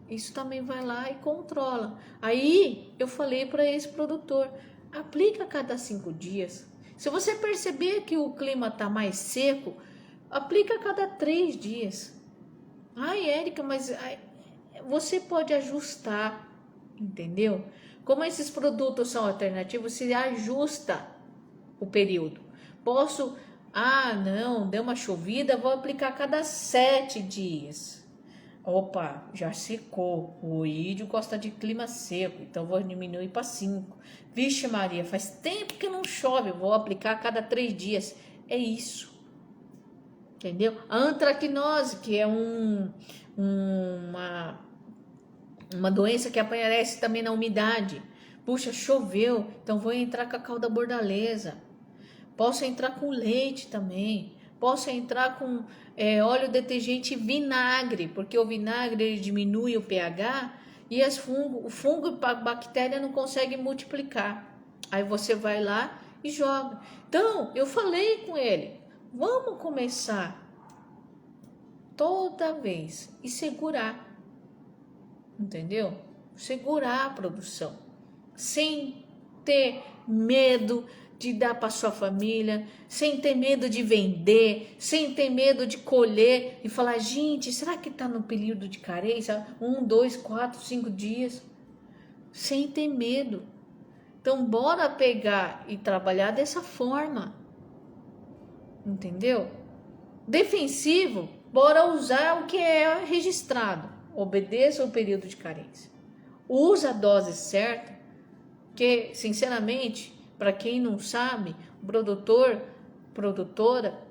Isso também vai lá e controla. Aí eu falei para esse produtor, aplica a cada 5 dias. Se você perceber que o clima está mais seco, aplica a cada 3 dias. Ai, Érica, mas você pode ajustar, entendeu? Como esses produtos são alternativos, se ajusta o período. Posso, não, deu uma chovida, vou aplicar a cada 7 dias. Opa, já secou. O oídio gosta de clima seco, então vou diminuir para 5. Vixe Maria, faz tempo que não chove, vou aplicar a cada 3 dias. É isso. Entendeu? A antracnose, que é uma doença que aparece também na umidade. Puxa, choveu, então vou entrar com a calda bordaleza. Posso entrar com leite também. Posso entrar com óleo detergente e vinagre, porque o vinagre ele diminui o pH e o fungo e a bactéria não conseguem multiplicar. Aí você vai lá e joga. Então, eu falei com ele, vamos começar toda vez e segurar, entendeu? Segurar a produção. sem ter medo de dar para sua família, sem ter medo de vender, sem ter medo de colher e falar, gente, será que está no período de carência? 1, 2, 4, 5 dias, sem ter medo. Então, bora pegar e trabalhar dessa forma, entendeu? Defensivo, bora usar o que é registrado, obedeça o período de carência, usa a dose certa, que, sinceramente, para quem não sabe, o produtora,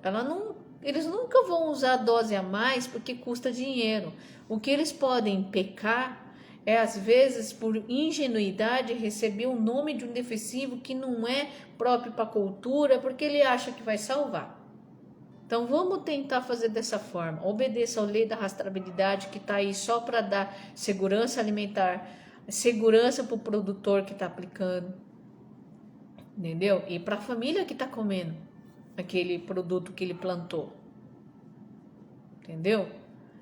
eles nunca vão usar a dose a mais porque custa dinheiro. O que eles podem pecar é, às vezes, por ingenuidade, receber o nome de um defensivo que não é próprio para a cultura, porque ele acha que vai salvar. Então, vamos tentar fazer dessa forma. Obedeça a lei da rastreabilidade, que está aí só para dar segurança alimentar, segurança para o produtor que está aplicando, entendeu? E para a família que está comendo aquele produto que ele plantou, entendeu?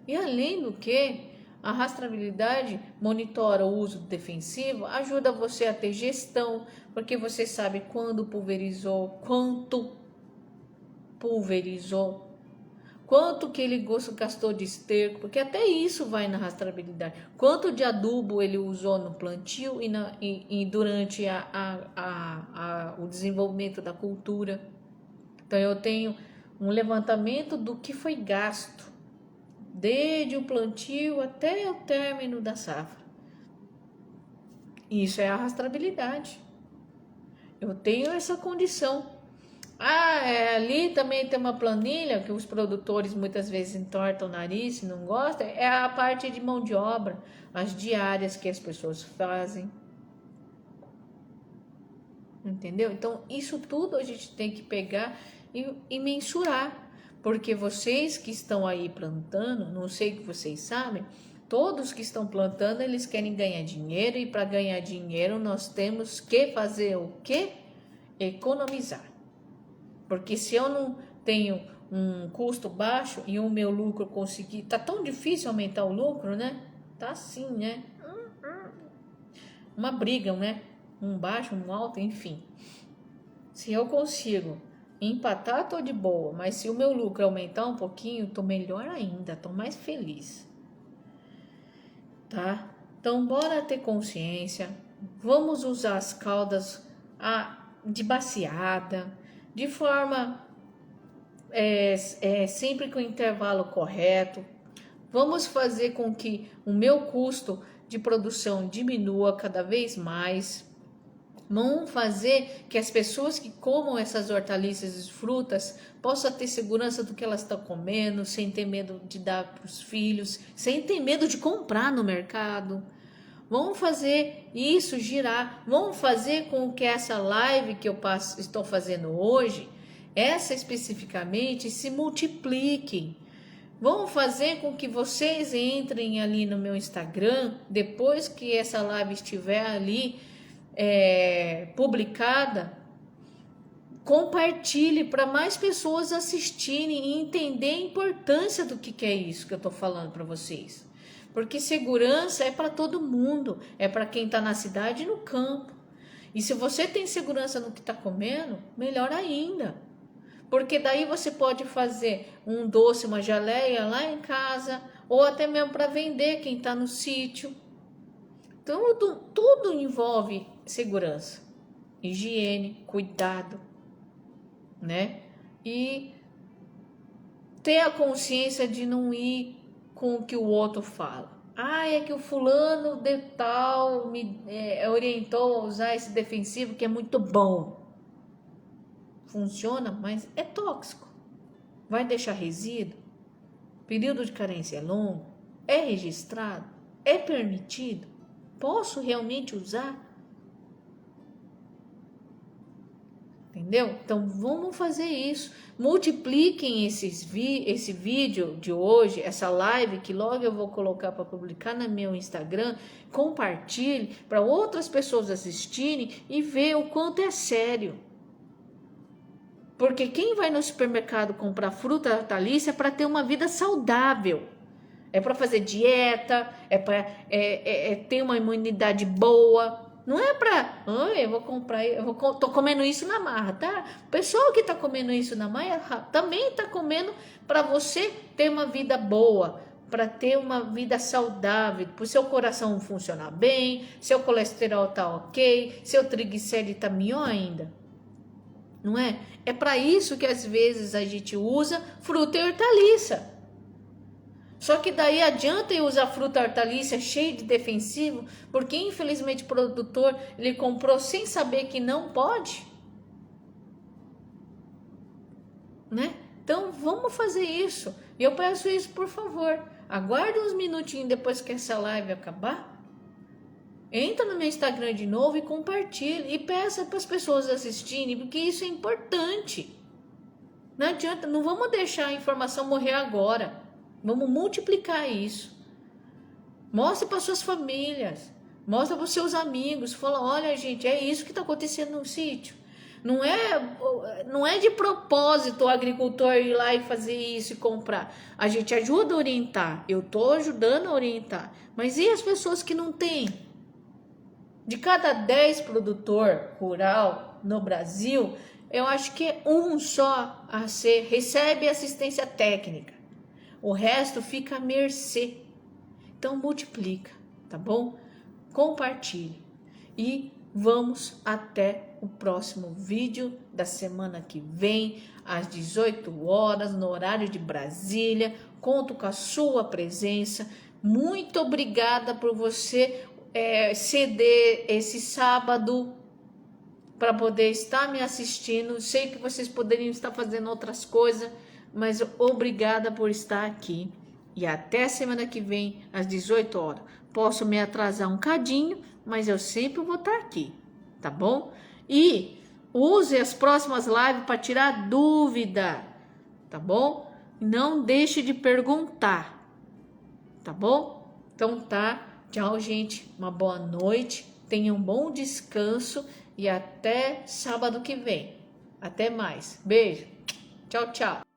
E além do que, a rastreabilidade monitora o uso defensivo, ajuda você a ter gestão, porque você sabe quando pulverizou, quanto pulverizou, quanto que ele gastou de esterco, porque até isso vai na rastreabilidade. Quanto de adubo ele usou no plantio e durante o desenvolvimento da cultura. Então eu tenho um levantamento do que foi gasto, desde o plantio até o término da safra. Isso é a rastreabilidade. Eu tenho essa condição. Ali também tem uma planilha que os produtores muitas vezes entortam o nariz e não gostam, é a parte de mão de obra, as diárias que as pessoas fazem. Entendeu? Então, isso tudo a gente tem que pegar e mensurar, porque vocês que estão aí plantando, não sei que vocês sabem, todos que estão plantando, eles querem ganhar dinheiro, e para ganhar dinheiro nós temos que fazer o quê? Economizar. Porque se eu não tenho um custo baixo e o meu lucro conseguir... Tá tão difícil aumentar o lucro, né? Tá assim, né? Uma briga, né? Um baixo, um alto, enfim. Se eu consigo empatar, tô de boa. Mas se o meu lucro aumentar um pouquinho, tô melhor ainda. Tô mais feliz. Tá? Então, bora ter consciência. Vamos usar as caudas de baciada, de forma sempre com o intervalo correto. Vamos fazer com que o meu custo de produção diminua cada vez mais. Vamos fazer que as pessoas que comam essas hortaliças e frutas possam ter segurança do que elas estão comendo, sem ter medo de dar para os filhos, sem ter medo de comprar no mercado. Vamos fazer isso girar. Vamos fazer com que essa live que eu estou fazendo hoje, essa especificamente, se multiplique. Vamos fazer com que vocês entrem ali no meu Instagram, depois que essa live estiver ali publicada, compartilhe para mais pessoas assistirem e entender a importância do que é isso que eu estou falando para vocês. Porque segurança é para todo mundo, é para quem está na cidade e no campo. E se você tem segurança no que está comendo, melhor ainda. Porque daí você pode fazer um doce, uma geleia lá em casa, ou até mesmo para vender quem está no sítio. Então, tudo envolve segurança, higiene, cuidado, né? E ter a consciência de não ir com o que o outro fala. É que o fulano de tal me orientou a usar esse defensivo que é muito bom. Funciona, mas é tóxico. Vai deixar resíduo? Período de carência é longo? É registrado? É permitido? Posso realmente usar? Entendeu? Então vamos fazer isso. Multipliquem esse vídeo de hoje, essa live que logo eu vou colocar para publicar no meu Instagram. Compartilhe para outras pessoas assistirem e ver o quanto é sério. Porque quem vai no supermercado comprar fruta hortaliça é para ter uma vida saudável. É para fazer dieta, é para ter uma imunidade boa. Não é pra, eu vou comprar, tô comendo isso na marra, tá? O pessoal que tá comendo isso na marra também tá comendo para você ter uma vida boa, para ter uma vida saudável, para o seu coração funcionar bem, seu colesterol tá ok, seu triglicéride tá melhor ainda. Não é? É para isso que às vezes a gente usa fruta e hortaliça. Só que daí adianta eu usar fruta e hortaliça cheia de defensivo, porque infelizmente o produtor ele comprou sem saber que não pode, né? Então vamos fazer isso. E eu peço isso, por favor. Aguarde uns minutinhos depois que essa live acabar. Entra no meu Instagram de novo e compartilhe e peça para as pessoas assistirem, porque isso é importante. Não adianta, não vamos deixar a informação morrer agora. Vamos multiplicar isso. Mostre para suas famílias. Mostre para os seus amigos. Fala, olha gente, é isso que está acontecendo no sítio. Não é de propósito o agricultor ir lá e fazer isso e comprar. A gente ajuda a orientar. Eu estou ajudando a orientar. Mas e as pessoas que não têm? De cada 10 produtor rural no Brasil, eu acho que é um só recebe assistência técnica. O resto fica à mercê. Então multiplica, tá bom? Compartilhe. E vamos até o próximo vídeo da semana que vem, às 18 horas, no horário de Brasília. Conto com a sua presença. Muito obrigada por você ceder esse sábado para poder estar me assistindo. Sei que vocês poderiam estar fazendo outras coisas, mas obrigada por estar aqui. E até semana que vem, às 18 horas. Posso me atrasar um cadinho, mas eu sempre vou estar aqui, tá bom? E use as próximas lives para tirar dúvida, tá bom? Não deixe de perguntar, tá bom? Então tá, tchau gente, uma boa noite, tenha um bom descanso e até sábado que vem. Até mais, beijo, tchau, tchau.